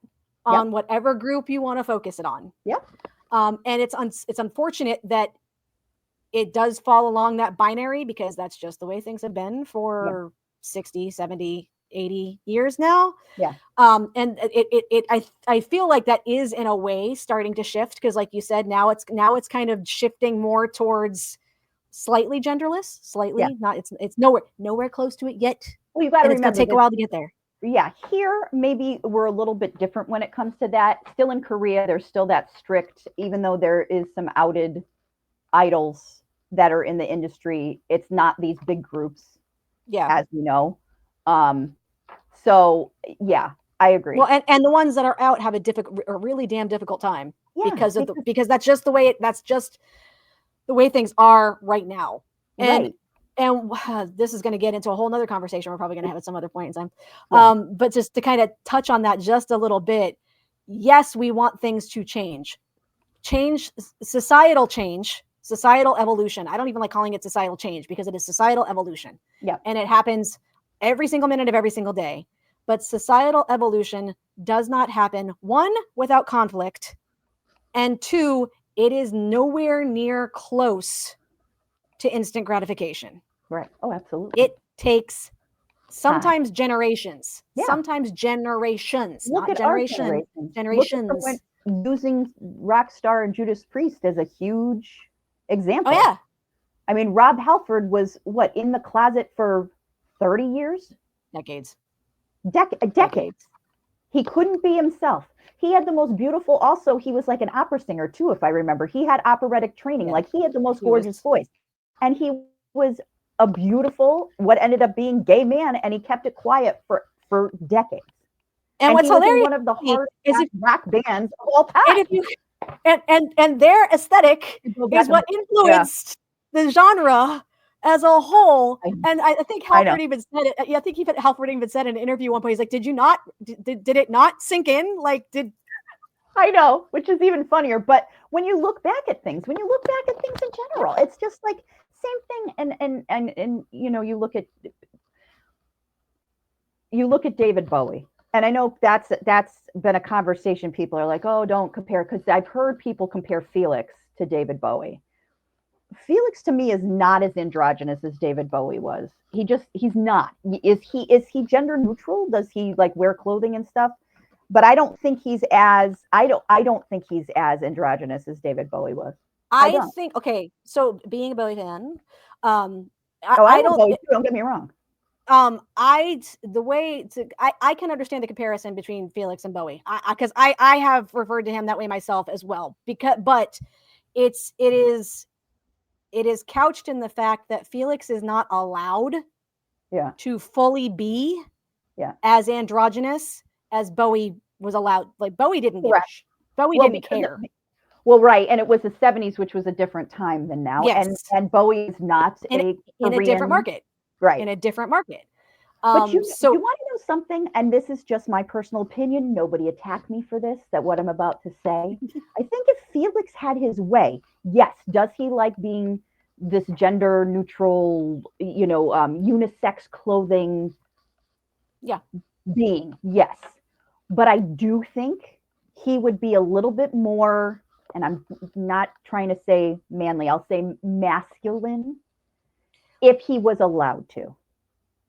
on whatever group you want to focus it on. Yep. And it's unfortunate that it does fall along that binary, because that's just the way things have been for 60, 70, 80 years now. Yeah. And I feel like that is in a way starting to shift, because like you said, now it's kind of shifting more towards slightly genderless, not it's nowhere close to it yet. Well, you got to remember, it's going to take a while to get there. Yeah, here maybe we're a little bit different when it comes to that. Still in Korea, there's still that strict, even though there is some outed idols that are in the industry, it's not these big groups. Yeah. As we know. So yeah, I agree. Well, and the ones that are out have a really damn difficult time because that's just the way things are right now. And this is going to get into a whole nother conversation we're probably going to have at some other point in time. But just to kind of touch on that just a little bit, yes, we want things to change, societal evolution. I don't even like calling it societal change because it is societal evolution. Yeah. And it happens every single minute of every single day. But societal evolution does not happen, one, without conflict, and two, it is nowhere near close to instant gratification. Right. Oh, absolutely. It takes sometimes generations, sometimes generations, Look not at generations. Look at using Rockstar and Judas Priest as a huge example. Oh, yeah. I mean, Rob Halford was in the closet for 30 years? Decades. Decades. He couldn't be himself. He had the most beautiful, also, he was like an opera singer too, if I remember. He had operatic training. Like, he had the most gorgeous voice. And he was a beautiful, what ended up being gay man, and he kept it quiet for decades. And what's hilarious, one of the hardest rock bands of all time. And their aesthetic is what influenced the genre as a whole. And I think Halford even said it. I think Halford even said in an interview one point, he's like, did it not sink in? Like, I know, which is even funnier. But when you look back at things, in general, it's just like same thing. And you know, you look at David Bowie. And I know that's been a conversation. People are like, oh, don't compare, because I've heard people compare Felix to David Bowie. Felix to me is not as androgynous as David Bowie was. He's not. Is he gender neutral? Does he like wear clothing and stuff? But I don't think he's as I don't think he's as androgynous as David Bowie was. I think okay. So being a Bowie fan, I don't Bowie too, don't get me wrong. I can understand the comparison between Felix and Bowie because I have referred to him that way myself as well, but it is couched in the fact that Felix is not allowed to fully be as androgynous as Bowie was allowed. Like Bowie didn't didn't care. Well, right, and it was the 70s, which was a different time than now. Yes. And Bowie is not in a different market. Right. In a different market. But you want to know something? And this is just my personal opinion. Nobody attack me for this, that what I'm about to say. I think if Felix had his way, yes, does he like being this gender neutral, unisex clothing being? Yes. But I do think he would be a little bit more, and I'm not trying to say manly, I'll say masculine, if he was allowed to.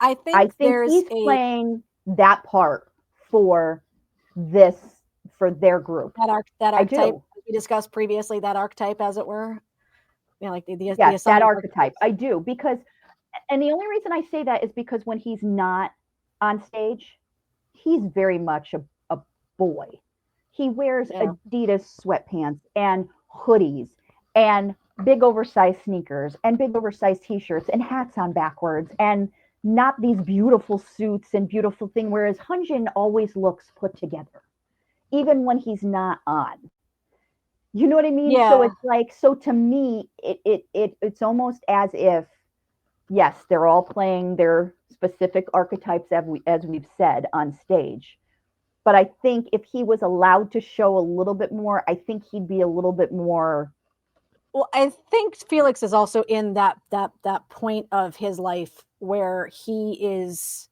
I think he's playing that part for their group. That archetype we discussed previously, that archetype, as it were. Like that archetype. I do, because, and the only reason I say that is because when he's not on stage, he's very much a boy. He wears Adidas sweatpants and hoodies and big oversized sneakers and big oversized t-shirts and hats on backwards and not these beautiful suits and beautiful thing, whereas Hyunjin always looks put together, even when he's not on. You know what I mean? Yeah. So it's like, so to me, it's almost as if, yes, they're all playing their specific archetypes as we've said on stage. But I think if he was allowed to show a little bit more, I think he'd be a little bit more. Well, I think Felix is also in that point of his life where he's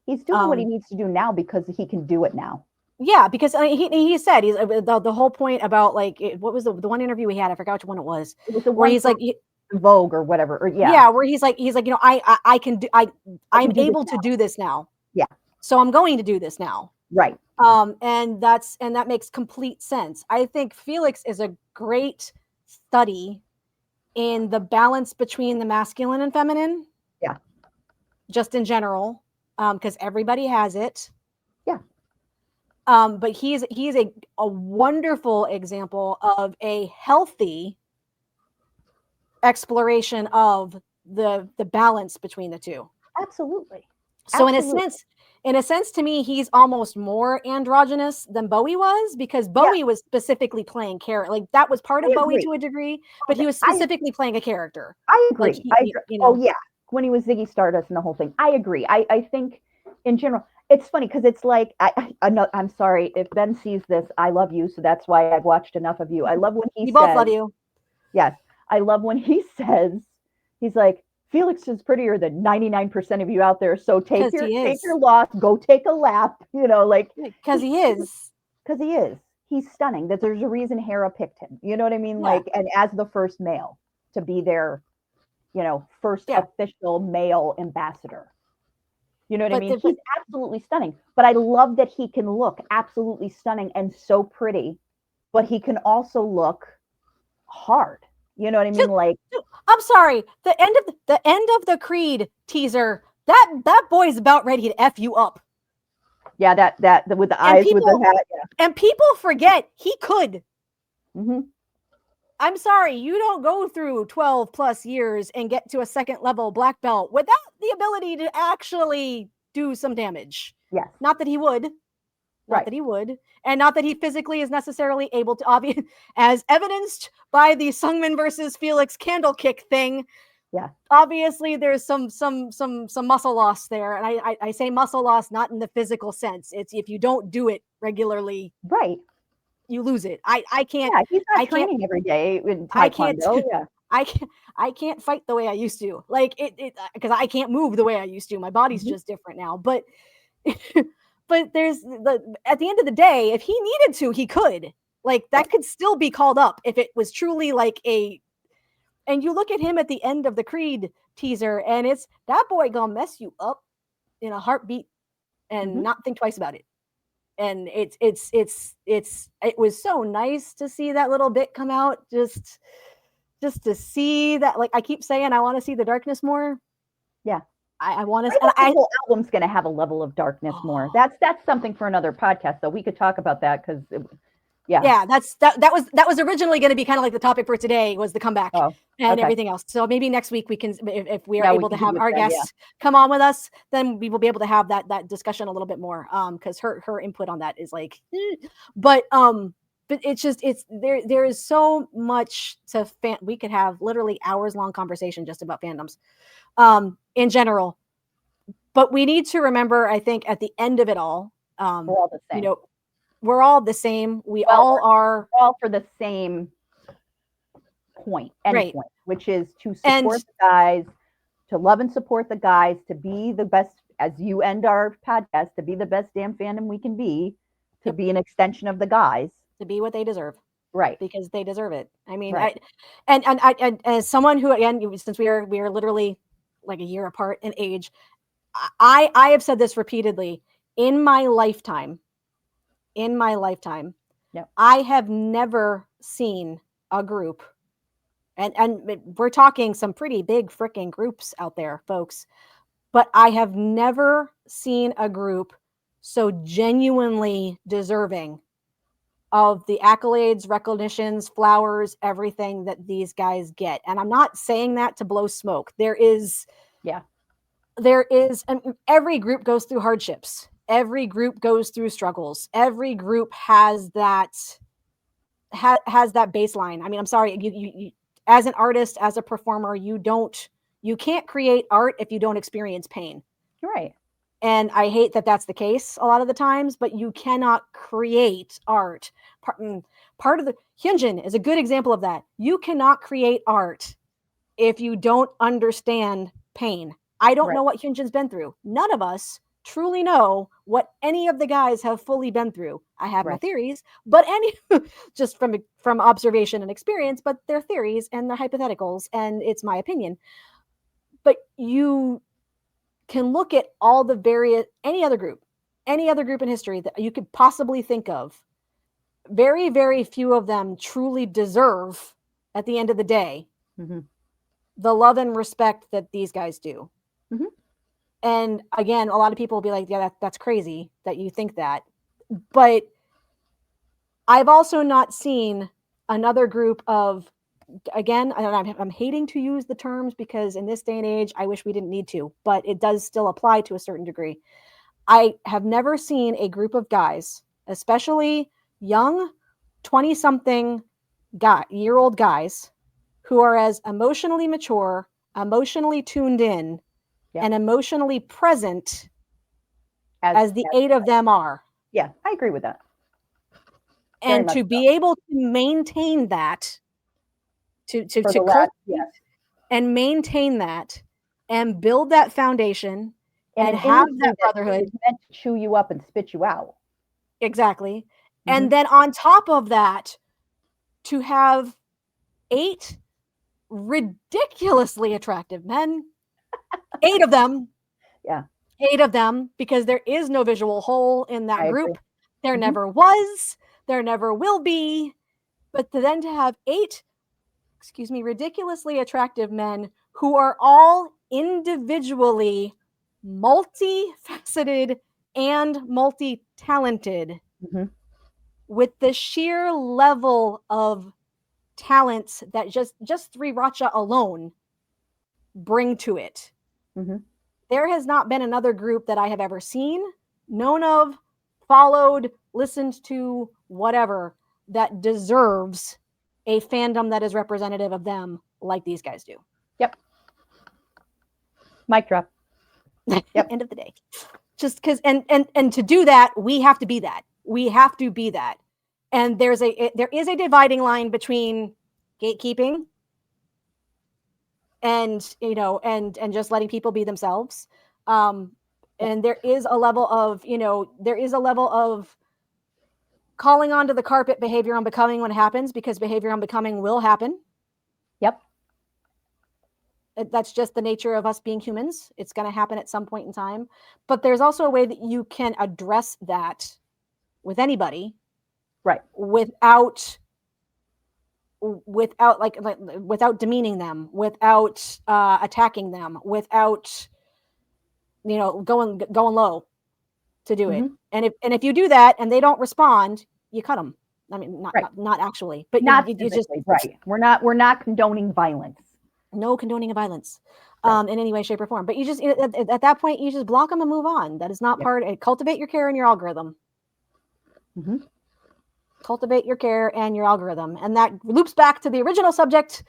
doing what he needs to do now because he can do it now. Yeah, because he said he's the whole point about like what was the one interview we had? I forgot which one it was. It was the one where he's like Vogue or whatever. Or, where he's like I can do I'm able to do this now. Yeah. So I'm going to do this now. Right. And that makes complete sense. I think Felix is a great study in the balance between the masculine and feminine. Yeah. Just in general, because everybody has it. Yeah. But he's a wonderful example of a healthy exploration of the balance between the two. Absolutely. So in a sense, to me, he's almost more androgynous than Bowie was, because Bowie was specifically playing character. Like, that was part of Bowie to a degree, but he was specifically playing a character. I agree. Like, you know. Oh yeah, when he was Ziggy Stardust and the whole thing. I agree. I think in general, it's funny because it's like I'm sorry if Ben sees this. I love you, so that's why I've watched enough of you. I love when he We says, both love you. Yes, I love when he says, he's like, Felix is prettier than 99% of you out there. So take your loss, go take a lap. You know, like because he is. Because he is. He's stunning. That there's a reason Hera picked him. You know what I mean? Yeah. Like, and as the first male to be their, first official male ambassador. You know what I mean? He's absolutely stunning. But I love that he can look absolutely stunning and so pretty, but he can also look hard. You know what I mean? Like, I'm sorry. The end of the Creed teaser. That boy's about ready to F you up. Yeah, that with the eyes, with the hat. Yeah. And people forget he could. Mm-hmm. I'm sorry, you don't go through 12 plus years and get to a second level black belt without the ability to actually do some damage. Yes. Not that he would. Not that he would. And not that he physically is necessarily able to, as evidenced by the Sungmin versus Felix candle kick thing. Yeah. Obviously there's some muscle loss there. And I say muscle loss not in the physical sense. It's if you don't do it regularly. Right. You lose it. I can't. Yeah, he's not training every day in Taekwondo. I can't fight the way I used to. Like it because I can't move the way I used to. My body's just different now. But but there's at the end of the day, if he needed to, he could. Like that could still be called up if it was truly like a. And you look at him at the end of the Creed teaser, and it's that boy gonna mess you up in a heartbeat, and not think twice about it. And it was so nice to see that little bit come out, just to see that. Like I keep saying, I want to see the darkness more. Yeah, I want to. The whole album's going to have a level of darkness more. That's something for another podcast, though. We could talk about that because, that was originally going to be kind of like the topic for today was the comeback and everything else. So maybe next week we can, if we are able to have our guests come on with us, then we will be able to have that discussion a little bit more. Because her input on that is like, but it's just there is so much to we could have literally hours long conversation just about fandoms, in general. But we need to remember, I think, at the end of it all, we're all the same. We're all the same. We're all for the same point, which is to support the guys, to love and support the guys, to be the best, as you end our podcast, to be the best damn fandom we can be, to be an extension of the guys, to be what they deserve, right? Because they deserve it. I mean, I as someone who, again, since we are literally like a year apart in age, I have said this repeatedly in my lifetime. I have never seen a group, and we're talking some pretty big freaking groups out there, folks, but I have never seen a group so genuinely deserving of the accolades, recognitions, flowers, everything that these guys get. And I'm not saying that to blow smoke. There is, and every group goes through hardships. Every group goes through struggles. Every group has that baseline. I mean, I'm sorry, you as an artist, as a performer, you can't create art if you don't experience pain. Right. And I hate that that's the case a lot of the times, but you cannot create art. Part of the Hyunjin is a good example of that. You cannot create art if you don't understand pain. I don't know what Hyunjin's been through. None of us truly know what any of the guys have fully been through. I have my theories, but just from observation and experience, but they're theories and they're hypotheticals, and it's my opinion. But you can look at all the various any other group in history that you could possibly think of. Very, very few of them truly deserve, at the end of the day, the love and respect that these guys do. And again, a lot of people will be like, yeah, that's crazy that you think that. But I've also not seen another group of, again, I'm hating to use the terms because in this day and age, I wish we didn't need to, but it does still apply to a certain degree. I have never seen a group of guys, especially young 20-something year-old guys, who are as emotionally mature, emotionally tuned in, and emotionally present as the 8 of them are. Yeah, I agree with that. And to be able to maintain that, to cultivate and maintain that, and build that foundation, and have that brotherhood. It's meant to chew you up and spit you out. Exactly. And then on top of that, to have 8 ridiculously attractive men, 8 of them. Yeah. 8 of them, because there is no visual hole in that group. There Mhm. never was, there never will be. But then to have 8, ridiculously attractive men who are all individually multifaceted and multi-talented, with the sheer level of talents that just Sriracha alone bring to it. There has not been another group that I have ever seen, known of, followed, listened to, whatever, that deserves a fandom that is representative of them like these guys do. Yep. Mic drop. Yep. End of the day. Just because, and to do that, we have to be that. We have to be that. And there is a dividing line between gatekeeping and, you know, and just letting people be themselves. And there is a level of, calling onto the carpet behavior unbecoming when it happens, because behavior unbecoming will happen. Yep. That's just the nature of us being humans. It's going to happen at some point in time. But there's also a way that you can address that with anybody, right? Without demeaning them, without attacking them, without, you know, going low to do it. And if you do that and they don't respond, you cut them. I mean, not actually, but you just right. We're not condoning violence. No condoning of violence, in any way, shape, or form. But you just, at that point, you just block them and move on. That is not part. Cultivate your care and your algorithm. Cultivate your care and your algorithm, and that loops back to the original subject,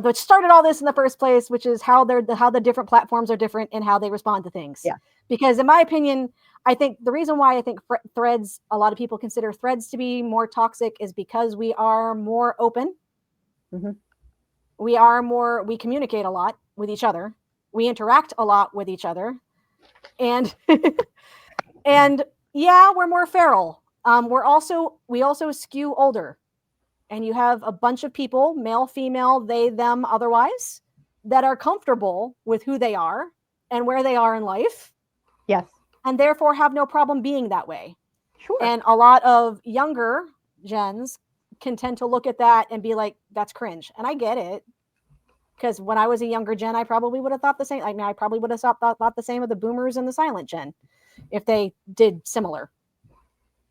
which started all this in the first place, which is how the different platforms are different and how they respond to things. Yeah. Because in my opinion, I think the reason why I think threads, a lot of people consider threads to be more toxic, is because we are more open. We communicate a lot with each other. We interact a lot with each other. And, and yeah, we're more feral. We also skew older. And you have a bunch of people, male, female, they, them, otherwise, that are comfortable with who they are and where they are in life. Yes. And therefore have no problem being that way. Sure. And a lot of younger gens can tend to look at that and be like, that's cringe. And I get it. Because when I was a younger gen, I probably would have thought the same. I mean, I probably would have thought the same of the boomers and the silent gen if they did similar.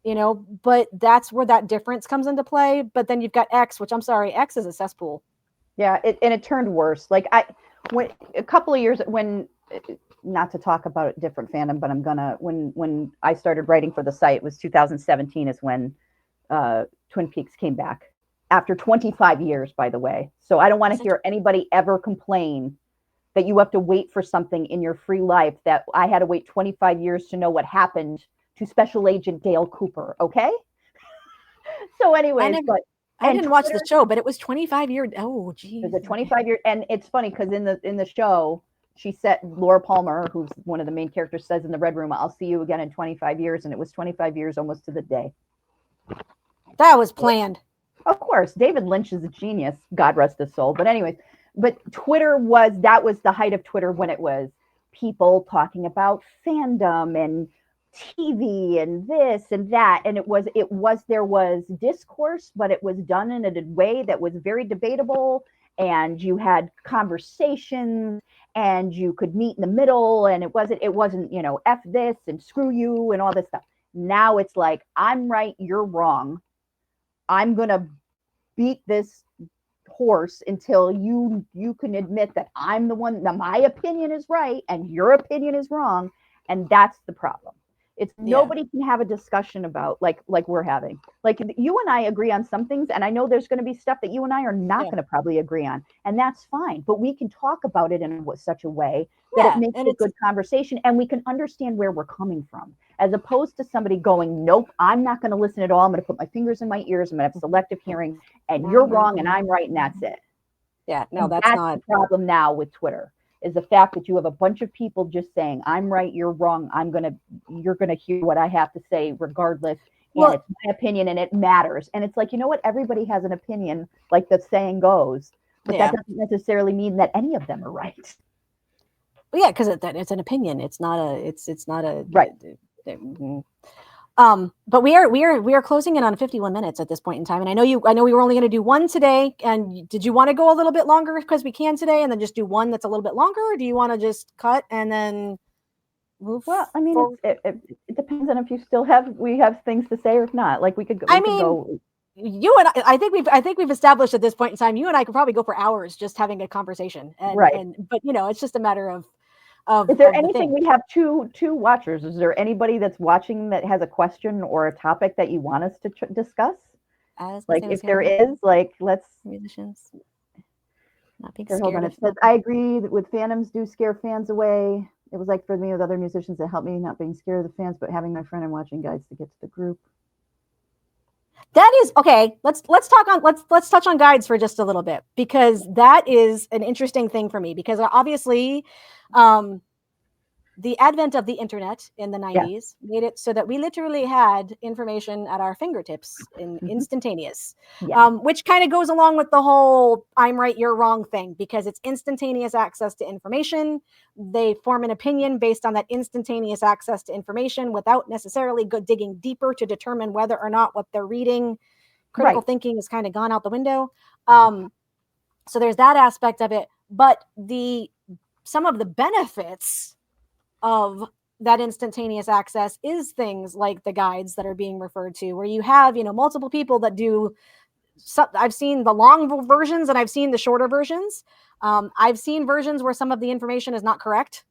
You know, but that's where that difference comes into play. But then you've got X, which, I'm sorry, X is a cesspool. Yeah, it turned worse. Like when a couple of years, when, not to talk about a different fandom, but I'm gonna, when I started writing for the site, it was 2017 is when Twin Peaks came back. After 25 years, by the way. So I don't want to hear anybody ever complain that you have to wait for something in your free life, that I had to wait 25 years to know what happened to Special Agent Dale Cooper. Okay. So anyways, I didn't watch the show, but it was 25 years. Oh, geez. It was a 25-year. And it's funny because in the show, she said, Laura Palmer, who's one of the main characters, says in the Red Room, I'll see you again in 25 years. And it was 25 years almost to the day. That was planned. Of course, David Lynch is a genius. God rest his soul. But anyways, Twitter that was the height of Twitter, when it was people talking about fandom and TV and this and that. And there was discourse, but it was done in a way that was very debatable. And you had conversations and you could meet in the middle. And it wasn't, you know, F this and screw you and all this stuff. Now it's like, I'm right, you're wrong. I'm going to beat this horse until you can admit that I'm the one, that my opinion is right and your opinion is wrong. And that's the problem. It's nobody can have a discussion about like we're having. Like you and I agree on some things, and I know there's going to be stuff that you and I are not going to probably agree on, and that's fine. But we can talk about it in such a way that it makes a good conversation, and we can understand where we're coming from, as opposed to somebody going, "Nope, I'm not going to listen at all. I'm going to put my fingers in my ears. I'm going to have selective hearing, and you're wrong, and I'm right, and that's it." Yeah, no, and that's not the problem now with Twitter. Is the fact that you have a bunch of people just saying, I'm right, you're wrong, you're gonna hear what I have to say regardless, and it's my opinion and it matters. And it's like, you know what, everybody has an opinion, like the saying goes, but that doesn't necessarily mean that any of them are right. Yeah, because it's an opinion. It's not a right. But we are closing in on 51 minutes at this point in time, and I know we were only going to do one today. And did you want to go a little bit longer because we can today, and then just do one that's a little bit longer, or do you want to just cut and then move? Well, I mean, it depends on if you still we have things to say or if not. Like we could. Go. You and I think we've established at this point in time, you and I could probably go for hours just having a conversation, but it's just a matter of. Is there anything? We have two watchers. Is there anybody that's watching that has a question or a topic that you want us to discuss? Like if there is, like let's musicians not being scared. Hold on. It says I agree with fandoms do scare fans away. It was like for me with other musicians that helped me not being scared of the fans, but having my friend and watching guides to get to the group. That is okay. Let's touch on guides for just a little bit, because that is an interesting thing for me, because obviously the advent of the internet in the 90s made it so that we literally had information at our fingertips in instantaneous, which kind of goes along with the whole I'm right, you're wrong thing, because it's instantaneous access to information. They form an opinion based on that instantaneous access to information without necessarily digging deeper to determine whether or not what they're reading, critical thinking, has kind of gone out the window. So there's that aspect of it. But some of the benefits of that instantaneous access is things like the guides that are being referred to, where you have, multiple people that do. I've seen the long versions and I've seen the shorter versions. I've seen versions where some of the information is not correct,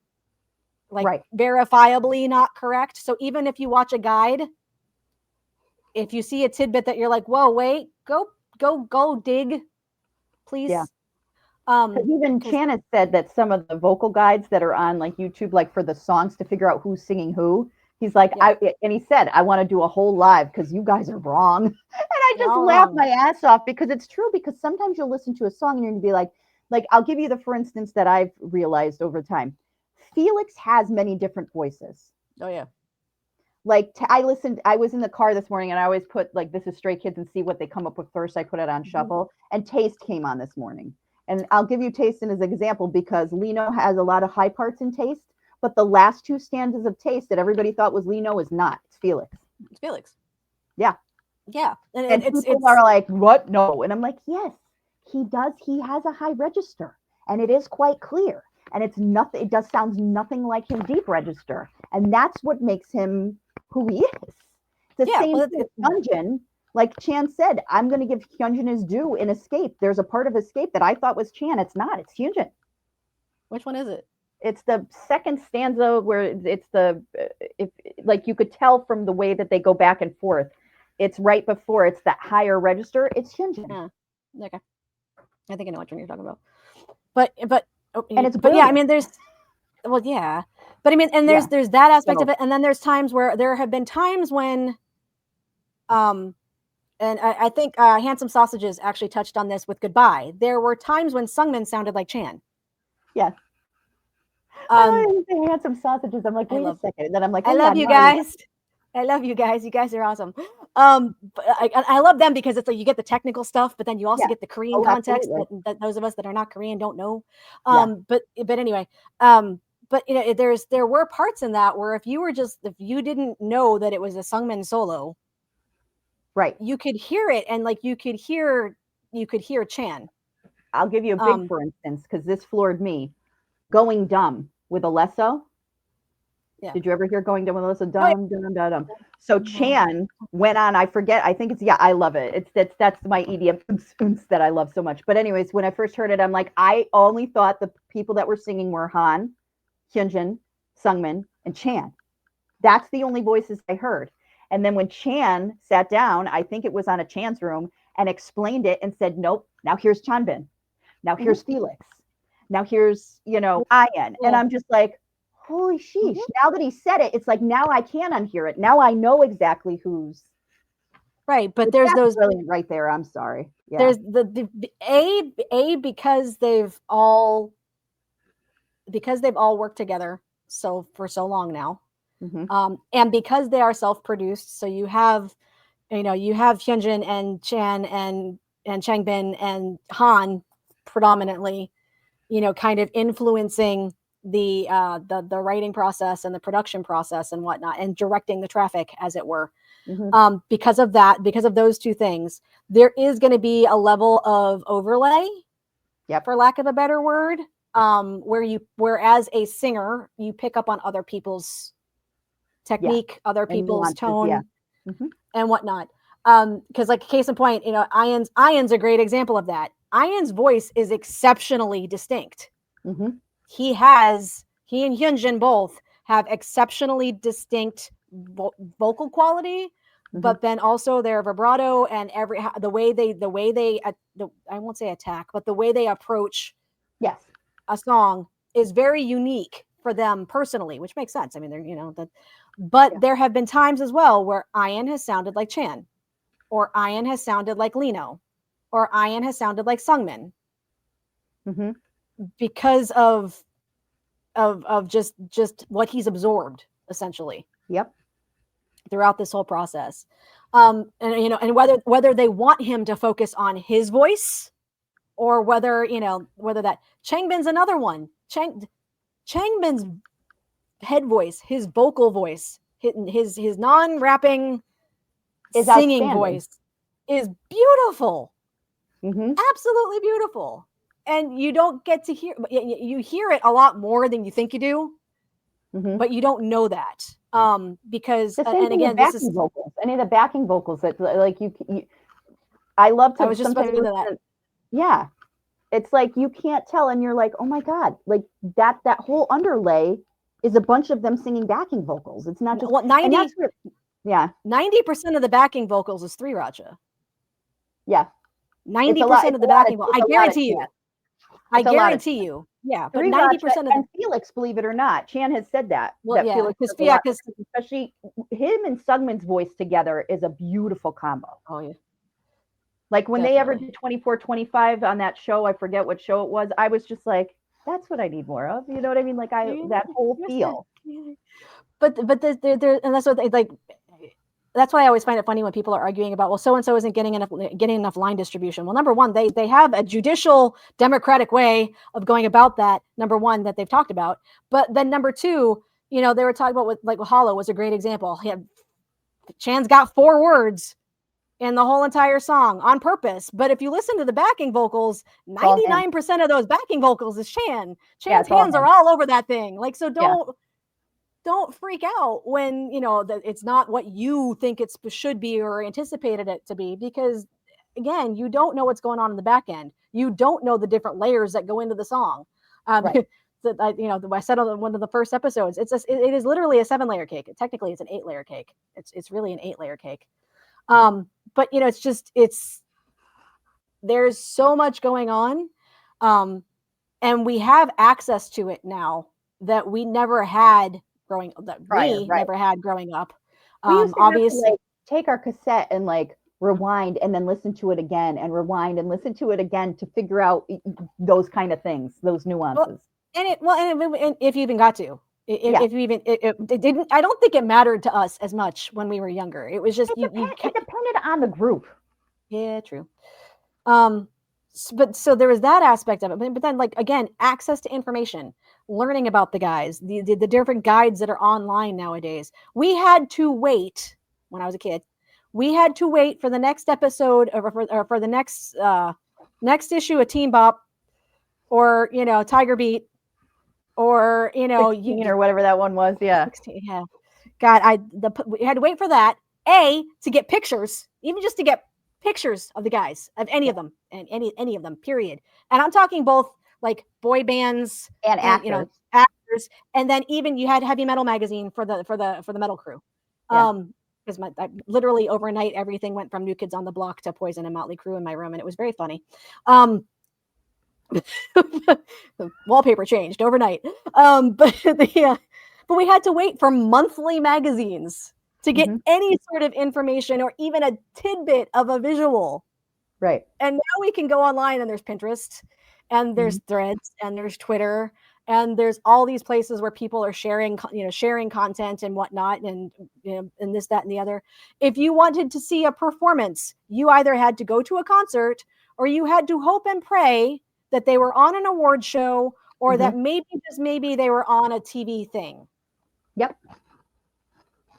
like verifiably not correct. So even if you watch a guide, if you see a tidbit that you're like, whoa, wait, go dig, please. Yeah. Even Janet said that some of the vocal guides that are on like YouTube, like for the songs to figure out who's singing who, he's like, and he said, I want to do a whole live because you guys are wrong. And I just laughed my ass off, because it's true. Because sometimes you'll listen to a song and you're going to be like I'll give you for instance, that I've realized over time. Felix has many different voices. Oh, yeah. Like I was in the car this morning and I always put like, this is Stray Kids and see what they come up with first. I put it on shuffle, and Taste came on this morning. And I'll give you Taste as an example, because Lino has a lot of high parts in Taste, but the last two stanzas of Taste that everybody thought was Lino is not. It's Felix. It's Felix. Yeah. Yeah. And people are like, what? No. And I'm like, yes, he does. He has a high register, and it is quite clear. And it's nothing. It does sounds nothing like him deep register. And that's what makes him who he is. The same thing with Hyunjin. Like Chan said, I'm going to give Hyunjin his due in Escape. There's a part of Escape that I thought was Chan. It's not. It's Hyunjin. Which one is it? It's the second stanza where it's like you could tell from the way that they go back and forth. It's right before. It's that higher register. It's Hyunjin. Okay. I think I know which one you're talking about. But and it's yeah. I mean, there's but I mean, and there's that aspect of it, and then there's times where there have been times when and I think Handsome Sausages actually touched on this with Goodbye. There were times when Sungmin sounded like Chan. Yes. Handsome Sausages. I'm like, wait a second. And then I'm like, I love you guys. I love you guys. You guys are awesome. But I love them because it's like you get the technical stuff, but then you also get the Korean context that those of us that are not Korean don't know. But anyway, but there were parts in that where if you didn't know that it was a Sungmin solo, right, you could hear it, and like you could hear Chan. I'll give you a big for instance, because this floored me. Going Dumb with Alesso. Yeah. Did you ever hear Going Dumb with Alesso? Dumb. So Chan went on, I forget, I think it's, I love it. That's my EDM that I love so much. But anyways, when I first heard it, I'm like, I only thought the people that were singing were Han, Hyunjin, Sungmin, and Chan. That's the only voices I heard. And then when Chan sat down, I think it was on a Chan's room, and explained it and said, nope, now here's Chanbin. Now here's Felix. Now here's, Ian. And I'm just like, holy sheesh. Now that he said it, it's like, now I can unhear it. Now I know exactly who's. Right. But there's those brilliant right there. I'm sorry. Yeah. There's the because they've all worked together for so long now. And because they are self-produced, so you have Hyunjin and Chan and Changbin and Han predominantly, kind of influencing the writing process and the production process and whatnot, and directing the traffic, as it were. Because of that, because of those two things, there is going to be a level of overlay, for lack of a better word, where as a singer, you pick up on other people's technique, other people's tone, and whatnot. Because, like, case in point, Ian's a great example of that. Ian's voice is exceptionally distinct. He and Hyunjin both have exceptionally distinct vocal quality, but then also their vibrato and the way they I won't say attack, but the way they approach a song is very unique for them personally, which makes sense. I mean, there have been times as well where Ian has sounded like Chan, or Ian has sounded like Lino, or Ian has sounded like Sungmin, because of just what he's absorbed, essentially. Throughout this whole process. And whether they want him to focus on his voice, or whether that Changbin's another one. Changbin's head voice, his vocal voice, his non-rapping singing voice is beautiful. Absolutely beautiful. And you don't get to hear, you hear it a lot more than you think you do, but you don't know that. Because, and again, this is vocals. Any of the backing vocals that, like, I love to. I was just about to get to that. Yeah, it's like you can't tell, and you're like, oh my god, like that whole underlay is a bunch of them singing backing vocals. It's not just 90%. 90% of the backing vocals is 3-Racha. 90% of the backing vocals. I guarantee you. I guarantee you. Yeah, but 90% of and Felix, believe it or not, Chan has said that. Well, that because especially him and Sungmin's voice together is a beautiful combo. Oh yeah. Like when they ever did 24/25 on that show, I forget what show it was. I was just like, that's what I need more of. You know what I mean? Like that whole feel. But there and that's what they like. That's why I always find it funny when people are arguing about, well, so-and-so isn't getting enough line distribution. Well, number one, they have a judicial, democratic way of going about that, number one, that they've talked about. But then number two, they were talking about with Hollow was a great example. Chan's got 4 words in the whole entire song on purpose. But if you listen to the backing vocals, 99% of those backing vocals is Chan. Chan's hands are all over that thing. Like, so don't freak out when that it's not what you think it should be or anticipated it to be, because again, you don't know what's going on in the back end. You don't know the different layers that go into the song. I said on one of the first episodes, it is literally a 7-layer cake. Technically, it's an 8-layer cake. It's really an 8-layer cake. But there's so much going on, and we have access to it now that we never had growing up. We used to obviously have to, take our cassette and rewind and then listen to it again and rewind and listen to it again to figure out those kind of things, those nuances. And if you even got to, if you even it didn't, I don't think it mattered to us as much when we were younger. It was just it depended on the group. Yeah, true. But so there was that aspect of it, but then again, access to information, learning about the guys, the different guides that are online nowadays. We had to wait when I was a kid. We had to wait for the next episode or for the next issue of Teen Bop, or Tiger Beat, or or whatever that one was. Yeah. 16, yeah. God, we had to wait for that to get pictures, even just to get pictures of the guys, of any of them, and any of them, period. And I'm talking both boy bands and actors. Actors years, and then even you had Heavy Metal magazine for the metal crew. Yeah. Because literally overnight everything went from New Kids on the Block to Poison and Motley Crue in my room, and it was very funny. The wallpaper changed overnight. But we had to wait for monthly magazines to get any sort of information or even a tidbit of a visual. Right. And now we can go online, and there's Pinterest, and there's Threads, and there's Twitter, and there's all these places where people are sharing content and whatnot, and and this, that, and the other. If you wanted to see a performance, you either had to go to a concert, or you had to hope and pray that they were on an award show, or that maybe they were on a TV thing. Yep.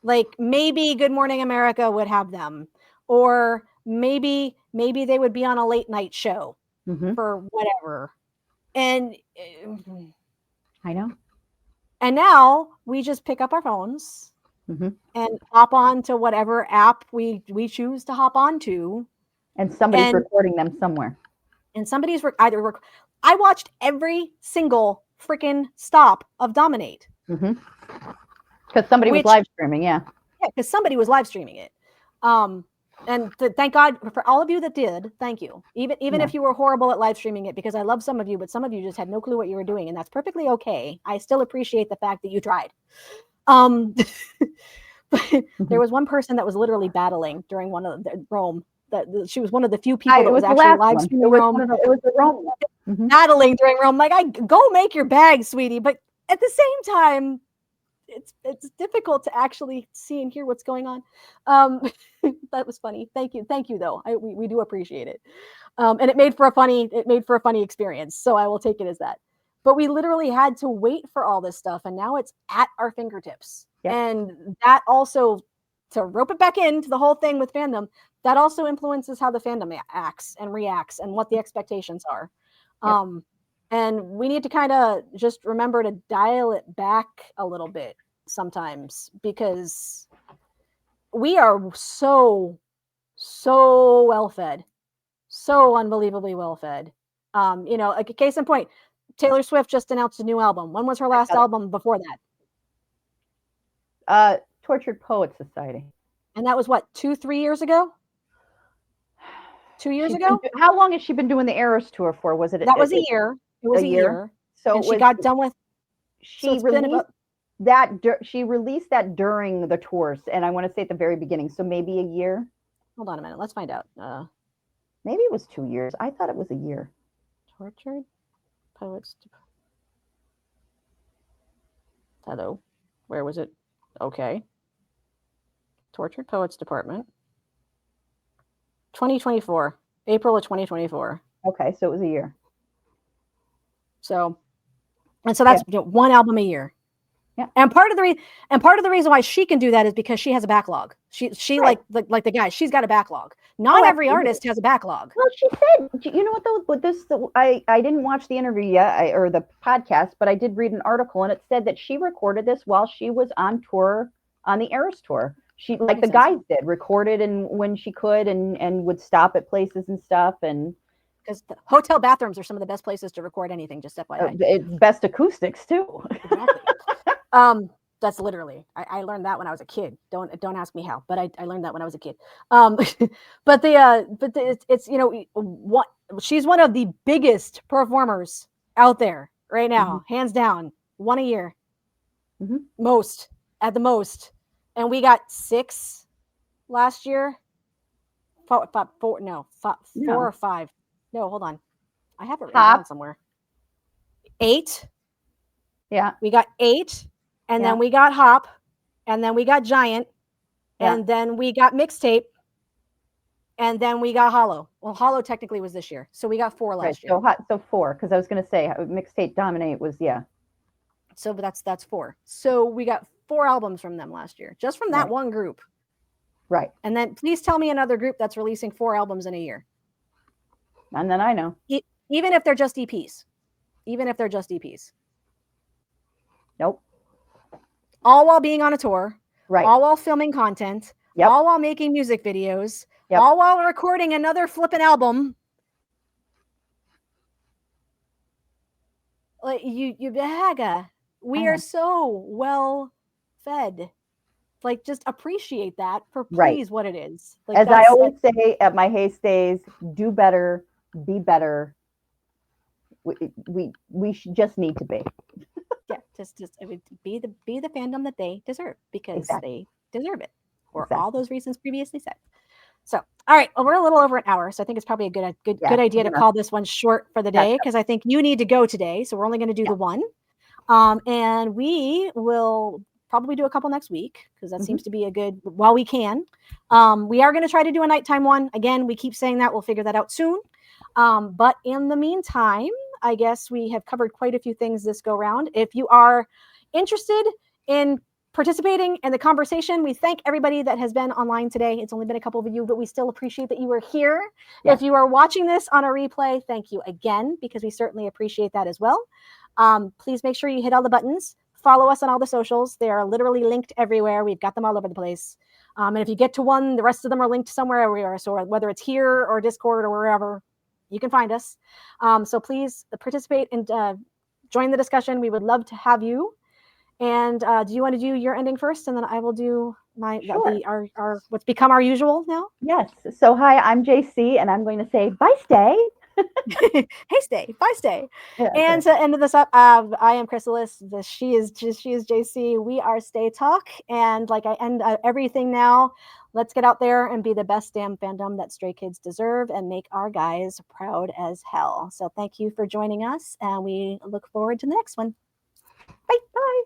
Like maybe Good Morning America would have them, or maybe they would be on a late night show for whatever. And I know. And now we just pick up our phones and hop on to whatever app we choose to hop onto. And somebody's recording them somewhere. And somebody's I watched every single freaking stop of Dominate. Because somebody was live streaming, yeah. Yeah, because somebody was live streaming it. And thank God for all of you that did. Thank you. Even if you were horrible at live streaming it, because I love some of you, but some of you just had no clue what you were doing, and that's perfectly okay. I still appreciate the fact that you tried. But there was one person that was literally battling during one of the Rome. She was one of the few people that was actually live streaming Rome. It was the Rome one. Battling during Rome. Like, go make your bag, sweetie. But at the same time, it's difficult to actually see and hear what's going on. That was funny. Thank you though. We do appreciate it. And it made for a funny experience. So I will take it as that. But we literally had to wait for all this stuff, and now it's at our fingertips. Yep. And that also, to rope it back into the whole thing with fandom, that also influences how the fandom acts and reacts and what the expectations are. Yep. And we need to kind of just remember to dial it back a little bit sometimes, because we are so well fed, so unbelievably well fed. Like a case in point, Taylor Swift just announced a new album. When was her last album before that? Tortured Poets Society. And that was what, 2-3 years ago? 2 years ago? How long has she been doing the Eras tour for? Was it? That was a year. It was a year. So she got done with. She released that during the tours, and I want to say at the very beginning. So maybe a year. Hold on a minute. Let's find out. Maybe it was 2 years. I thought it was a year. Tortured Poets. Hello. Where was it? Okay. Tortured Poets Department. 2024. April of 2024. Okay, so it was a year. So that's one album a year. Yeah. And part of the reason why she can do that is because she has a backlog. She right. like the guy, she's got a backlog. Not every artist has a backlog. Well, she said, you know what though, with this, I didn't watch the interview yet, or the podcast, but I did read an article, and it said that she recorded this while she was on tour, on the Eras tour. She, like the guys did, recorded and when she could, and would stop at places and stuff, and because the hotel bathrooms are some of the best places to record anything, just FYI. It's best acoustics too. Exactly. That's literally, I learned that when I was a kid. Don't ask me how, but I learned that when I was a kid. But it's she's one of the biggest performers out there right now, hands down, one a year, most at the most. And we got 6 last year. 4 or 5. No, hold on. I have it written down somewhere. 8. Yeah. We got 8. And then we got Hop. And then we got Giant. And then we got Mixtape. And then we got Hollow. Well, Hollow technically was this year. So we got 4 last year. So 4, because I was going to say Mixtape Dominate was, So that's 4. So we got 4 albums from them last year, just from that one group. Right. And then please tell me another group that's releasing 4 albums in a year. And then I know. Even if they're just EPs. Nope. All while being on a tour. Right. All while filming content. Yep. All while making music videos. Yep. All while recording another flipping album. Like you We are so well fed. Like, just appreciate that for Right. please what it is. Like, As I that's always say at my Hey Stays, do better, be better. We just need to be. yeah, just I mean, be the fandom that they deserve because Exactly. they deserve it for all Exactly. those reasons previously said. So, all right, well, we're a little over an hour, so I think it's probably a good Yeah. idea to We're gonna call this one short for the catch day up. because I think you need to go today. So we're only going to do Yeah. the one, and we will probably do a couple next week because that seems to be a good while we can. We are going to try to do a nighttime one again. We keep saying that we'll figure that out soon. But in the meantime, I guess we have covered quite a few things this go round. If you are interested in participating in the conversation, we thank everybody that has been online today. It's only been a couple of you, but we still appreciate that you were here. Yes. If you are watching this on a replay, thank you again, because we certainly appreciate that as well. Please make sure you hit all the buttons. Follow us on all the socials. They are literally linked everywhere. We've got them all over the place. And if you get to one, the rest of them are linked somewhere everywhere. So whether it's here or Discord or wherever, you can find us. So please participate and join the discussion. We would love to have you. And do you want to do your ending first, and then I will do my Sure. our what's become our usual now? Yes. So hi, I'm JC, and I'm going to say bye, Stay. Hey, Stay, bye, Stay. Yeah, And okay. to end this up, I am Chrysalis. She is JC. We are STAYtalk, and like I end everything now. Let's get out there and be the best damn fandom that Stray Kids deserve, and make our guys proud as hell. So thank you for joining us, and we look forward to the next one. Bye. Bye.